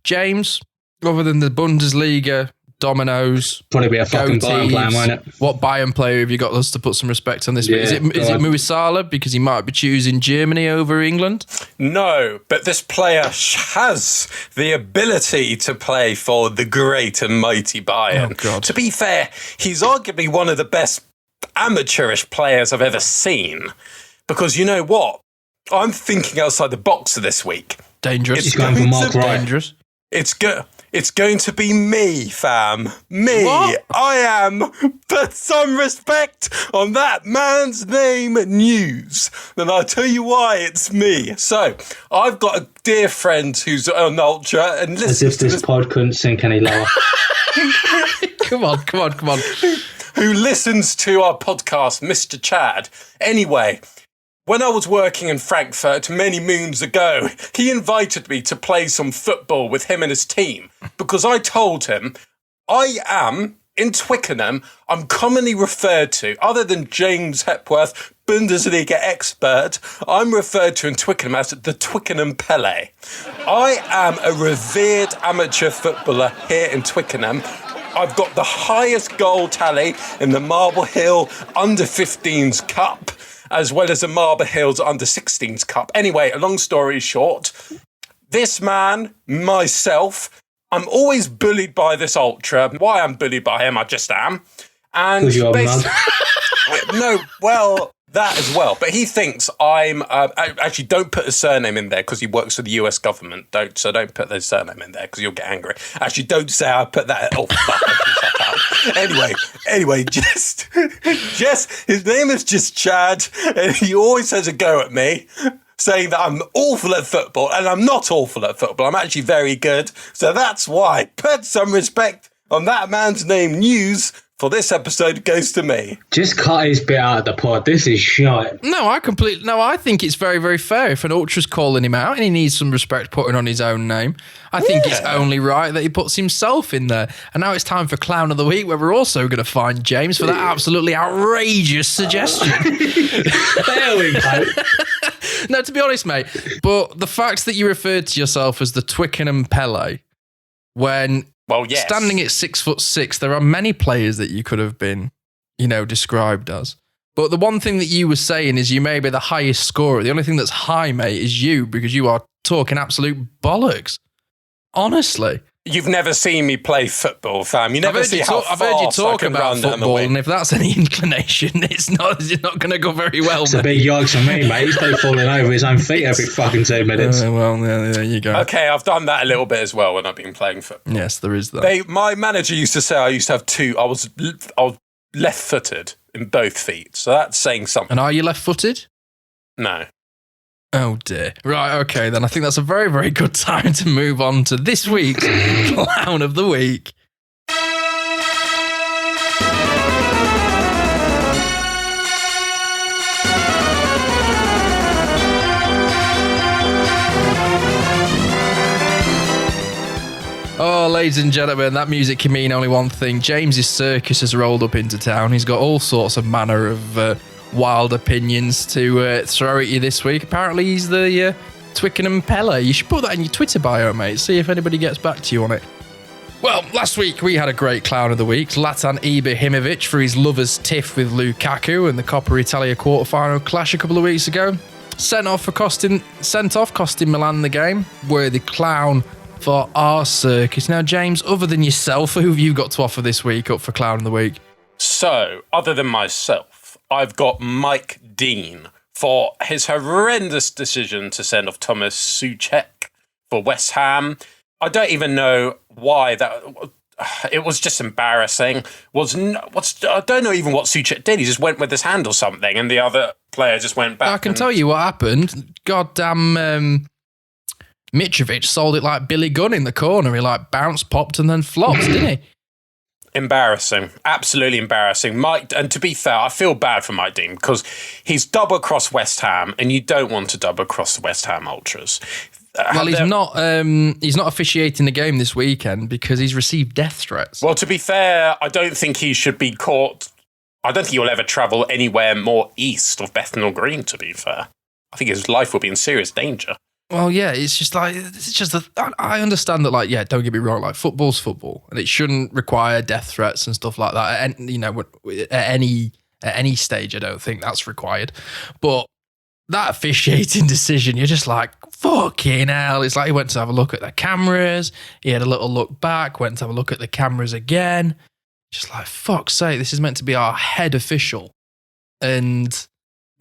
James, other than the Bundesliga, dominoes, Probably be a fucking Bayern player, won't it? What Bayern player have you got us to put some respect on this week? Is it Muisala because he might be choosing Germany over England? No, but this player has the ability to play for the great and mighty Bayern. Oh, God. To be fair, he's arguably one of the best amateurish players I've ever seen. Because you know what? I'm thinking outside the box this week. Dangerous. He's going for Mark Wright. Dangerous. It's going to be me, fam. Me. What? I am. Put some respect on that man's name news. And I'll tell you why it's me. So, I've got a dear friend who's an ultra and As if this pod couldn't sink any lower. Come on. Who listens to our podcast, Mr. Chad. Anyway, when I was working in Frankfurt many moons ago, he invited me to play some football with him and his team because I told him I am, in Twickenham, I'm commonly referred to, other than James Hepworth, Bundesliga expert, I'm referred to in Twickenham as the Twickenham Pele. I am a revered amateur footballer here in Twickenham. I've got the highest goal tally in the Marble Hill Under-15s Cup, as well as the Marble Hills Under-16s Cup. Anyway, a long story short, this man, myself, I'm always bullied by this ultra. Why I'm bullied by him, I just am. And Because you're a mug. No, well, that as well. But he thinks I'm... actually, don't put his surname in there because he works for the US government. Don't put his surname in there because you'll get angry. Actually, don't say I put that... Oh, fuck. Anyway, just his name is just Chad, and he always has a go at me, saying that I'm awful at football, and I'm not awful at football. I'm actually very good. So that's why. Put some respect on that man's name news for this episode goes to me. Just cut his bit out of the pod. This is shite. No, I think it's very, very fair if an ultra's calling him out and he needs some respect putting on his own name. I think it's only right that he puts himself in there. And now it's time for Clown of the Week, where we're also going to find James for that absolutely outrageous suggestion. There we go. No, to be honest, mate, but the fact that you referred to yourself as the Twickenham Pele, when... Well, yes. Standing at 6'6", there are many players that you could have been, described as. But the one thing that you were saying is you may be the highest scorer. The only thing that's high, mate, is you, because you are talking absolute bollocks. Honestly. You've never seen me play football, fam. You never see how I've heard you fast I talk can about run down the football, wing. and if that's any inclination, it's not going to go very well, It's mate. a big yikes for me, mate. He's probably falling over his own feet every fucking 2 minutes. There you go. Okay, I've done that a little bit as well when I've been playing football. Yes, there is that. My manager used to say I used to have two. I was left-footed in both feet, so that's saying something. And are you left-footed? No. Oh dear. Right, okay, then I think that's a very, very good time to move on to this week's Clown of the Week. Oh, ladies and gentlemen, that music can mean only one thing. James's circus has rolled up into town. He's got all sorts of manner of wild opinions to throw at you this week. Apparently, he's the Twickenham Pele. You should put that in your Twitter bio, mate. See if anybody gets back to you on it. Well, last week we had a great clown of the week, Zlatan Ibrahimovic, for his lover's tiff with Lukaku in the Coppa Italia quarter-final clash a couple of weeks ago. Sent off, costing Milan the game. Worthy clown for our circus. Now, James, other than yourself, who have you got to offer this week up for clown of the week? So, other than myself, I've got Mike Dean for his horrendous decision to send off Thomas Souček for West Ham. I don't even know why that. It was just embarrassing. I don't know even what Souček did. He just went with his hand or something, and the other player just went back. I can tell you what happened. Goddamn, Mitrovic sold it like Billy Gunn in the corner. He like bounced, popped, and then flopped, didn't he? Embarrassing, absolutely embarrassing. Mike, and to be fair, I feel bad for Mike Dean because he's double crossed West Ham, and you don't want to double cross the West Ham ultras. Well, he's not officiating the game this weekend because he's received death threats. Well, to be fair, I don't think he should be caught. I don't think he'll ever travel anywhere more east of Bethnal Green, to be fair. I think his life will be in serious danger. Well, yeah, I understand that, like, yeah, don't get me wrong, like, football's football, and it shouldn't require death threats and stuff like that. And, you know, at any stage, I don't think that's required. But that officiating decision, you're just like, fucking hell. It's like he went to have a look at the cameras. He had a little look back, went to have a look at the cameras again. Just like, fuck's sake, this is meant to be our head official. And,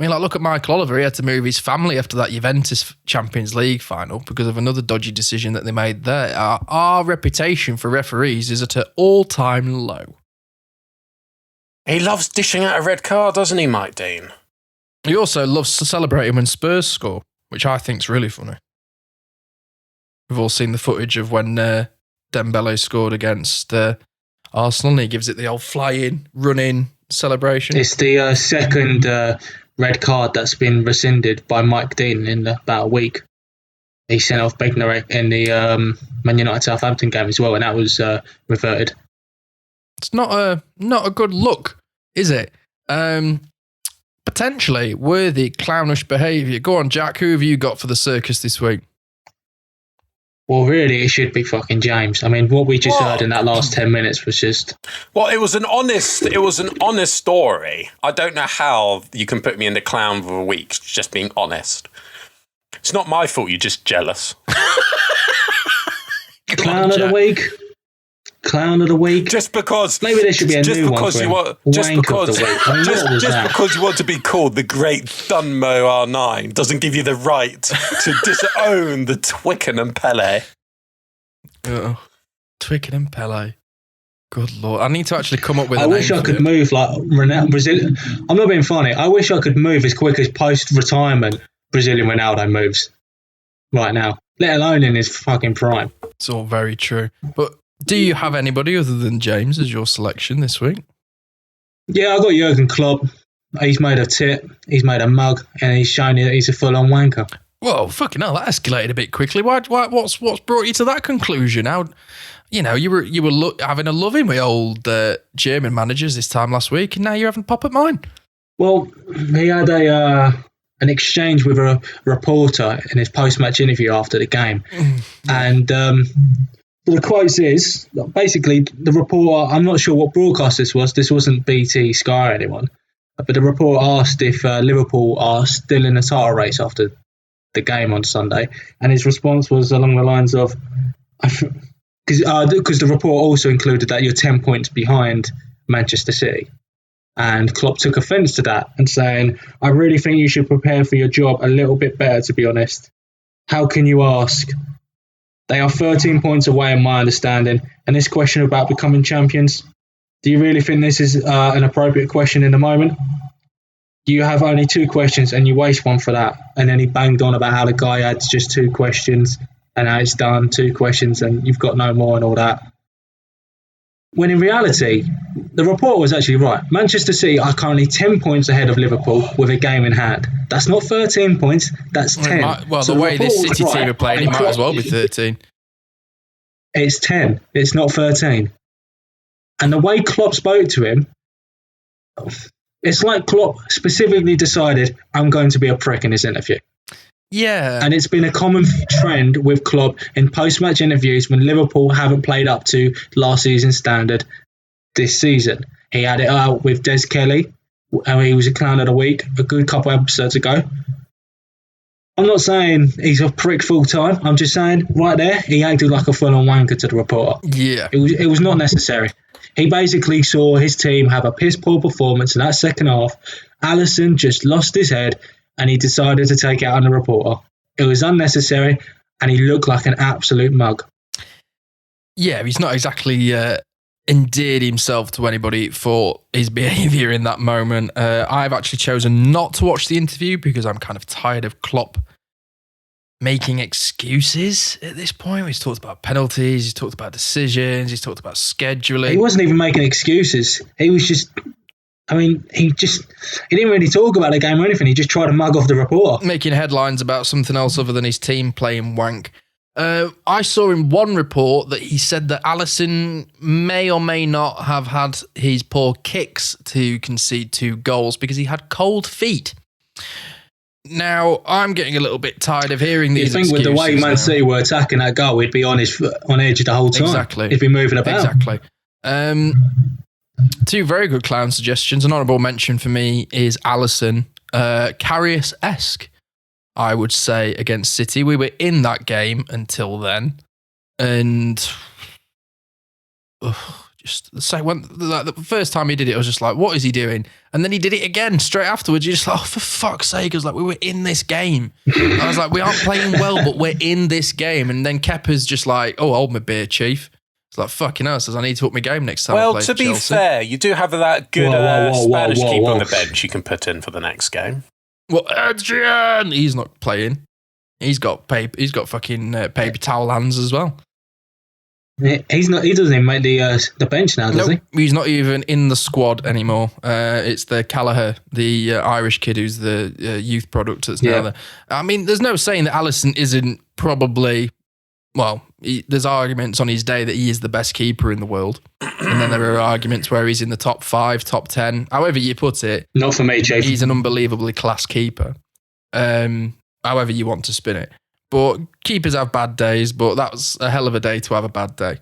I mean, like, look at Michael Oliver. He had to move his family after that Juventus Champions League final because of another dodgy decision that they made there. Our reputation for referees is at an all-time low. He loves dishing out a red card, doesn't he, Mike Dean? He also loves to celebrate when Spurs score, which I think's really funny. We've all seen the footage of when Dembele scored against Arsenal, and he gives it the old fly-in, run-in celebration. It's the second red card that's been rescinded by Mike Dean in about a week. He sent off Bednarek in the Man United Southampton game as well, and that was reverted. It's not a good look, is it? Potentially worthy clownish behaviour. Go on, Jack. Who have you got for the circus this week? Well, really, it should be fucking James. I mean, what we just heard in that last 10 minutes was just... Well, it was an honest story. I don't know how you can put me in the clown of the week, just being honest. It's not my fault, you're just jealous. Clown of the week? Clown of the week? Just because... Maybe there should be a new one for him. Just because you want to be called the great Dunmo R9 doesn't give you the right to disown the Twickenham Pele. Oh, Twickenham Pele. Good Lord. I need to actually come up with I wish I could move like Ronaldo, Brazil. I'm not being funny. I wish I could move as quick as post-retirement Brazilian Ronaldo moves right now, let alone in his fucking prime. It's all very true. But do you have anybody other than James as your selection this week? Yeah, I got Jurgen Klopp. He's made a tit, he's made a mug, and he's shown you that he's a full-on wanker. Well, fucking hell, that escalated a bit quickly. What's brought you to that conclusion? How, you know, you were having a loving with old German managers this time last week, and now you're having a pop at mine. Well, he had an exchange with a reporter in his post-match interview after the game, and the quotes is, basically, the reporter, I'm not sure what broadcast this wasn't BT, Sky or anyone, but the reporter asked if Liverpool are still in the title race after the game on Sunday, and his response was along the lines of, because the report also included that you're 10 points behind Manchester City. And Klopp took offence to that and saying, I really think you should prepare for your job a little bit better, to be honest. How can you ask? They are 13 points away in my understanding. And this question about becoming champions, do you really think this is an appropriate question in the moment? You have only 2 questions and you waste one for that. And then he banged on about how the guy had just 2 questions and how it's done, 2 questions and you've got no more and all that. When in reality, the report was actually right. Manchester City are currently 10 points ahead of Liverpool with a game in hand. That's not 13 points, that's 10. Well, so the way this City team are playing, it might as well be 13. It's 10, it's not 13. And the way Klopp spoke to him, it's like Klopp specifically decided, I'm going to be a prick in this interview. Yeah. And it's been a common trend with Klopp in post-match interviews when Liverpool haven't played up to last season's standard this season. He had it out with Des Kelly, and he was a clown of the week a good couple episodes ago. I'm not saying he's a prick full time. I'm just saying right there, he acted like a full-on wanker to the reporter. Yeah. It was not necessary. He basically saw his team have a piss-poor performance in that second half. Alisson just lost his head and he decided to take it out on the reporter. It was unnecessary and he looked like an absolute mug. Yeah, he's not exactly endeared himself to anybody for his behaviour in that moment. I've actually chosen not to watch the interview because I'm kind of tired of Klopp making excuses at this point. He's talked about penalties, he's talked about decisions, he's talked about scheduling. He wasn't even making excuses. He was just... he didn't really talk about the game or anything. He just tried to mug off the reporter. Making headlines about something else other than his team playing wank. I saw in one report that he said that Alisson may or may not have had his poor kicks to concede 2 goals because he had cold feet. Now, I'm getting a little bit tired of hearing these excuses. You think with the way Man City were attacking that goal, he'd be on edge the whole time. Exactly. He'd be moving about. Exactly. 2 very good clown suggestions. An honourable mention for me is Alisson. Karius-esque, I would say, against City. We were in that game until then. And just say the first time he did it, I was just like, what is he doing? And then he did it again straight afterwards. You're just like, oh, for fuck's sake. I was like, we were in this game. I was like, we aren't playing well, but we're in this game. And then Kepa's just like, oh, hold my beer, chief. It's like, fucking hell, says I need to up my game next time I play Well, to be Chelsea. fair, you do have that good Spanish keeper on the bench you can put in for the next game. Well, Adrian, he's not playing. He's got paper. He's got fucking paper towel hands as well. He's not. He doesn't even make the bench now, does he? He's not even in the squad anymore. It's the Callagher, the Irish kid who's the youth product that's now there. I mean, there's no saying that Alisson isn't probably. Well, there's arguments on his day that he is the best keeper in the world. And then there are arguments where he's in the top 5, top 10. However you put it. Not for me, Chief. He's an unbelievably class keeper. However you want to spin it. But keepers have bad days, but that was a hell of a day to have a bad day.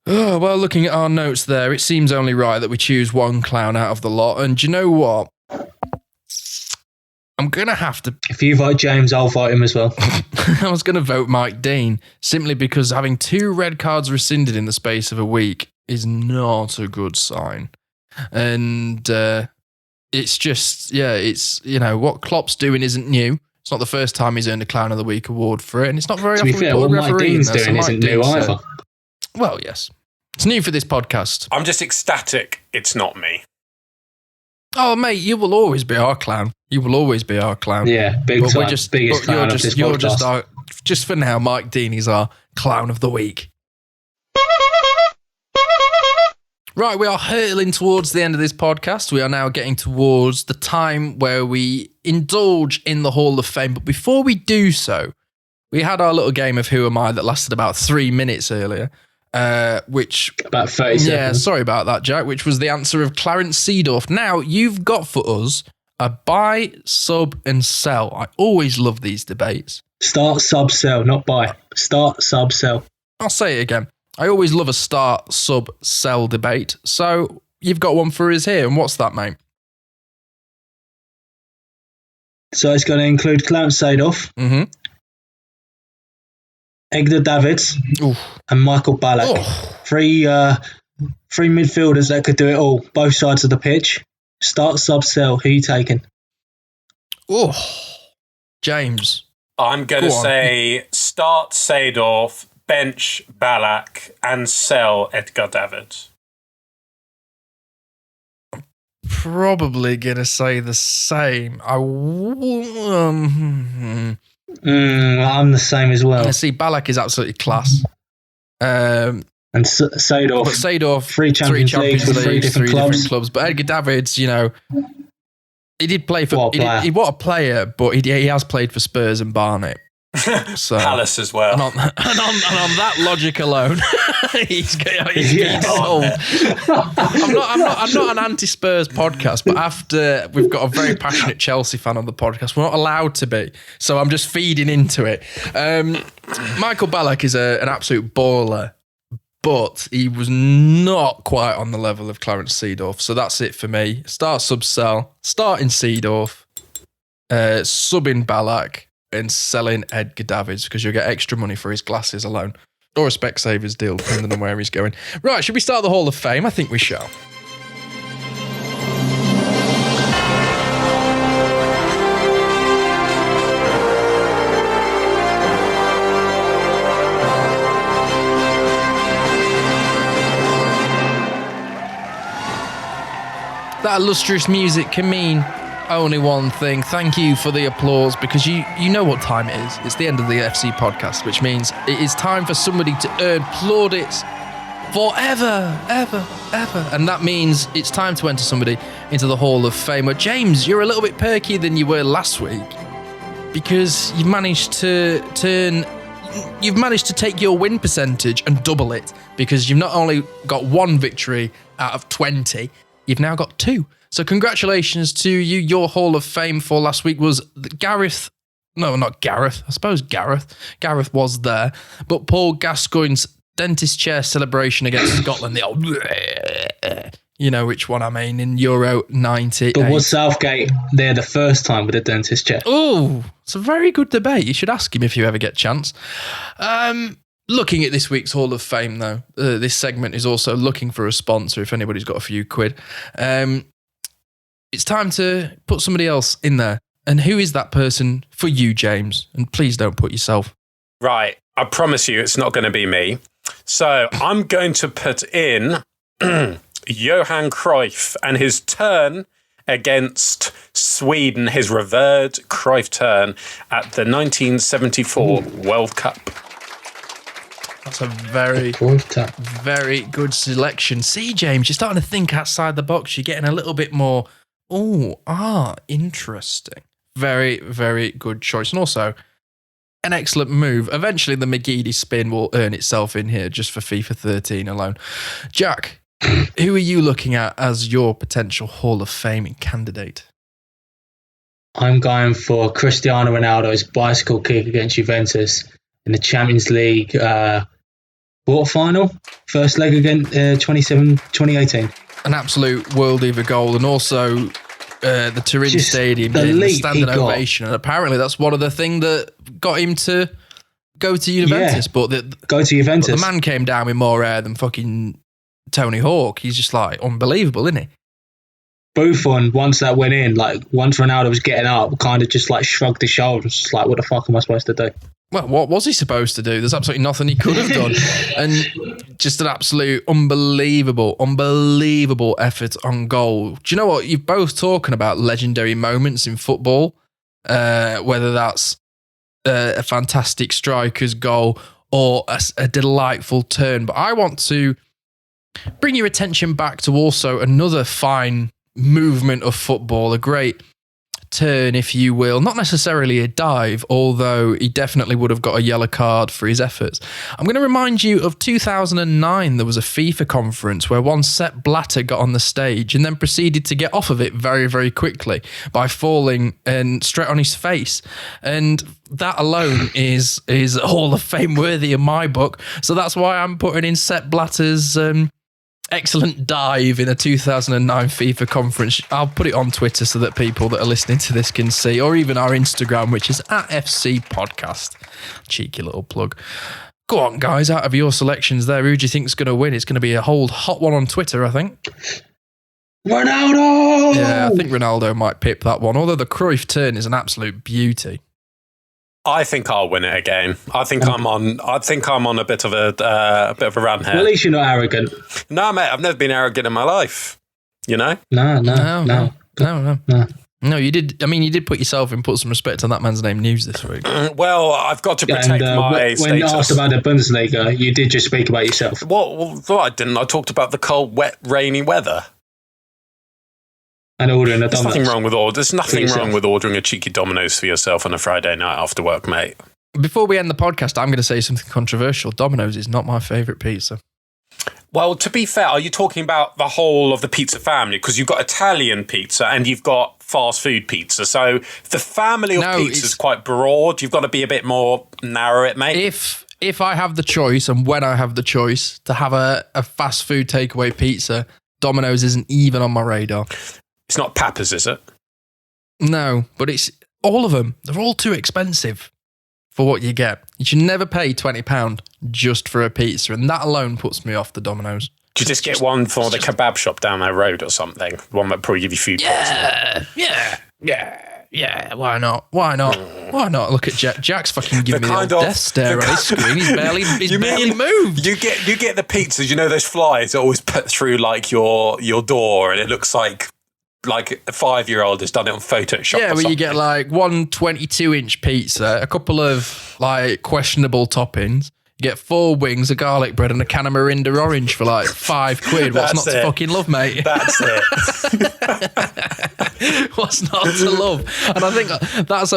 Oh, well, looking at our notes there, it seems only right that we choose one clown out of the lot. And do you know what? I'm going to have to... If you vote James, I'll vote him as well. I was going to vote Mike Dean, simply because having 2 red cards rescinded in the space of a week is not a good sign. And it's just, it's, what Klopp's doing isn't new. It's not the first time he's earned a Clown of the Week award for it, and it's not very often. To be fair, what Mike Dean's doing isn't new either. Well, yes. It's new for this podcast. I'm just ecstatic it's not me. Oh, mate, you will always be our clown. You will always be our clown. Yeah, biggest clown of this podcast. Just for now, Mike Dean is our Clown of the Week. Right, we are hurtling towards the end of this podcast. We are now getting towards the time where we indulge in the Hall of Fame. But before we do so, we had our little game of Who Am I that lasted about 3 minutes earlier. Which about 30 seconds. Yeah, sorry about that, Jack, which was the answer of Clarence Seedorf. Now, you've got for us a buy, sub, and sell. I always love these debates. Start, sub, sell, not buy. Start, sub, sell. I'll say it again. I always love a start, sub, sell debate. So you've got one for us here, and what's that, mate? So it's going to include Clarence Seedorf, Edgar Davids, and Michael Ballack. Three midfielders that could do it all, both sides of the pitch. Start, sub, sell. Who are you taking? James. I'm going to say start Seedorf, bench Ballack, and sell Edgar Davids. Probably going to say the same. I'm the same as well. I see Ballack is absolutely class. And Seedorf, 3 Champions Leagues with 3 different clubs. But Edgar Davids, he did play for... What a player, but he has played for Spurs and Barnet. So, Palace as well. And on that logic alone, he's sold. I'm not an anti-Spurs podcast, but after we've got a very passionate Chelsea fan on the podcast, we're not allowed to be. So I'm just feeding into it. Michael Ballack is an absolute baller, but he was not quite on the level of Clarence Seedorf. So that's it for me. Start sub-sell, starting Seedorf, subbing Ballack, and selling Edgar Davids because you'll get extra money for his glasses alone. Or a Specsavers deal, depending on where he's going. Right, should we start the Hall of Fame? I think we shall. That illustrious music can mean only one thing. Thank you for the applause, because you know what time it is. It's the end of the FC podcast, which means it is time for somebody to earn plaudits forever, ever. And that means it's time to enter somebody into the Hall of Fame. Well, James, you're a little bit perkier than you were last week because you've managed to take your win percentage and double it, because you've not only got one victory out of 20, you've now got 2. So congratulations to you. Your Hall of Fame for last week was Gareth. No, not Gareth. I suppose Gareth. Gareth was there. But Paul Gascoigne's dentist chair celebration against Scotland. The old, you know which one I mean, in Euro 98. But was Southgate there the first time with a dentist chair? Oh, it's a very good debate. You should ask him if you ever get a chance. Looking at this week's Hall of Fame, though, this segment is also looking for a sponsor if anybody's got a few quid. It's time to put somebody else in there. And who is that person for you, James? And please don't put yourself. Right. I promise you it's not going to be me. So I'm going to put in Johan Cruyff and his turn against Sweden, his revered Cruyff turn at the 1974 World Cup. That's a very good selection. See, James, you're starting to think outside the box. You're getting a little bit more... interesting. Very, very good choice. And also, an excellent move. Eventually, the McGeady spin will earn itself in here just for FIFA 13 alone. Jack, who are you looking at as your potential Hall of Fame candidate? I'm going for Cristiano Ronaldo's bicycle kick against Juventus in the Champions League quarterfinal, first leg against 2018. An absolute world of a goal, and also the Turin Stadium getting the standing ovation. And apparently that's one of the things that got him to go to Juventus. But the man came down with more air than fucking Tony Hawk. He's just like unbelievable, isn't he? Buffon, once that went in, once Ronaldo was getting up, kind of just shrugged his shoulders, just what the fuck am I supposed to do? Well, what was he supposed to do? There's absolutely nothing he could have done. And just an absolute unbelievable effort on goal. Do you know what? You're both talking about legendary moments in football, whether that's a fantastic striker's goal or a delightful turn. But I want to bring your attention back to also another fine movement of football, a great turn, if you will. Not necessarily a dive, although he definitely would have got a yellow card for his efforts. I'm going to remind you of 2009. There was a FIFA conference where one Sepp Blatter got on the stage and then proceeded to get off of it very, very quickly by falling and straight on his face. And that alone is Hall of Fame worthy in my book. So that's why I'm putting in Sepp Blatter's excellent dive in a 2009 FIFA conference. I'll put it on Twitter so that people that are listening to this can see, or even our Instagram, which is @FC Podcast. Cheeky little plug. Go on, guys, out of your selections there, who do you think is going to win? It's going to be a whole hot one on Twitter, I think. Ronaldo! Yeah, I think Ronaldo might pip that one, although the Cruyff turn is an absolute beauty. I think I'll win it again. I think I'm on a bit of a run here. Well, at least you're not arrogant. No, mate, I've never been arrogant in my life. You know? No. No, you did. I mean, you did put some respect on that man's name news this week. Well, I've got to protect my status. When asked about the Bundesliga, you did just speak about yourself. Well, I didn't. I talked about the cold, wet, rainy weather. And ordering a There's Domino's. There's nothing wrong with ordering a cheeky Domino's for yourself on a Friday night after work, mate. Before we end the podcast, I'm going to say something controversial. Domino's is not my favourite pizza. Well, to be fair, are you talking about the whole of the pizza family? Because you've got Italian pizza and you've got fast food pizza. So the family of pizza is quite broad. You've got to be a bit more narrow it, mate. If I have the choice, and when I have the choice to have a fast food takeaway pizza, Domino's isn't even on my radar. It's not Papa's, is it? No, but it's all of them. They're all too expensive for what you get. You should never pay £20 just for a pizza, and that alone puts me off the Domino's. Do you just get one for the kebab shop down that road or something? One that probably give you food poisoning. Yeah, why not? Why not? Look at Jack. Jack's fucking giving me the old death stare on his screen. He's barely moved. You get the pizzas, you know those flies that always put through like your door and it looks like a 5-year-old has done it on Photoshop. Yeah, where you get like one 22-inch pizza, a couple of like questionable toppings. You get 4 wings, a garlic bread, and a can of Mirinda Orange for like £5. What's not to fucking love, mate? That's it. What's not to love? And I think that's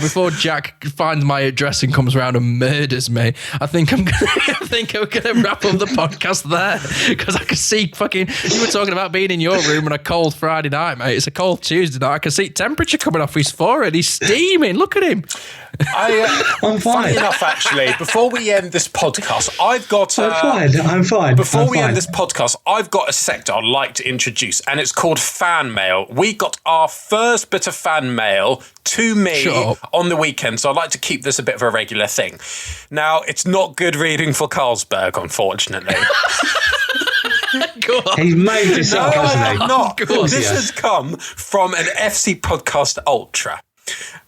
before Jack finds my address and comes around and murders me, I think I'm gonna wrap up the podcast there, because I can see fucking. You were talking about being in your room on a cold Friday night, mate. It's a cold Tuesday night. I can see temperature coming off his forehead. He's steaming. Look at him. I'm fine. Funny enough, actually, before we end this podcast, I've got. I'm fine. Before we end this podcast, I've got a sector I'd like to introduce, and it's called fan mail. We got our first bit of fan mail to me on the weekend, so I'd like to keep this a bit of a regular thing. Now, it's not good reading for Carlsberg, unfortunately. He's made this up, hasn't he? Not. This has come from an FC Podcast Ultra.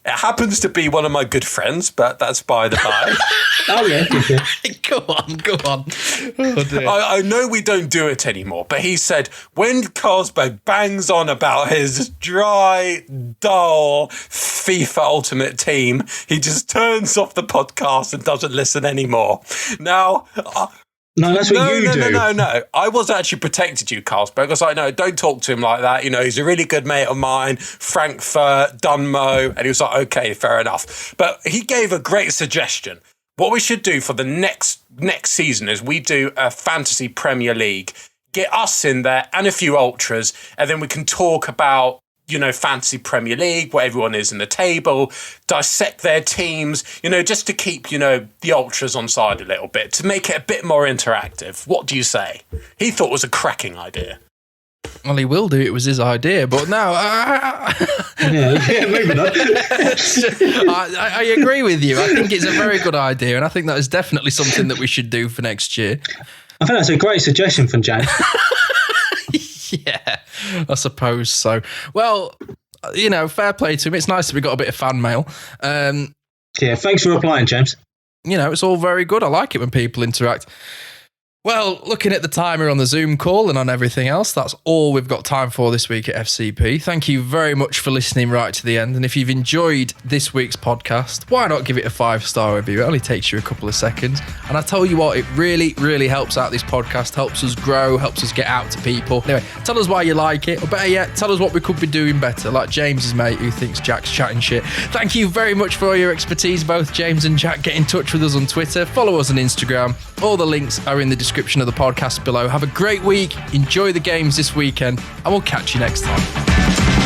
It happens to be one of my good friends, but that's by the by. Oh, yeah. Go on. Oh, dear. I know we don't do it anymore, but he said when Carlsberg bangs on about his dry, dull FIFA Ultimate Team, he just turns off the podcast and doesn't listen anymore. Now... No, that's what you do. No. I was actually protected you, Carlsberg. I was like, no, don't talk to him like that. You know, he's a really good mate of mine, Frankfurt, Dunmo. And he was like, okay, fair enough. But he gave a great suggestion. What we should do for the next season is we do a fantasy Premier League, get us in there and a few ultras, and then we can talk about, fantasy Premier League, where everyone is in the table, dissect their teams, just to keep, the ultras on side a little bit, to make it a bit more interactive. What do you say? He thought it was a cracking idea. Well, he will do. It was his idea, but now... maybe not. I agree with you. I think it's a very good idea, and I think that is definitely something that we should do for next year. I think that's a great suggestion from James. Yeah, I suppose so. Well, fair play to him. It's nice that we got a bit of fan mail. Yeah, thanks for replying, James. It's all very good. I like it when people interact. Well, looking at the timer on the Zoom call and on everything else, that's all we've got time for this week at FCP. Thank you very much for listening right to the end. And if you've enjoyed this week's podcast, why not give it a 5-star review? It only takes you a couple of seconds. And I tell you what, it really, really helps out this podcast, helps us grow, helps us get out to people. Anyway, tell us why you like it, or better yet, tell us what we could be doing better, like James's mate who thinks Jack's chatting shit. Thank you very much for all your expertise, both James and Jack. Get in touch with us on Twitter, follow us on Instagram. All the links are in the description of the podcast below. Have a great week, enjoy the games this weekend, and we'll catch you next time.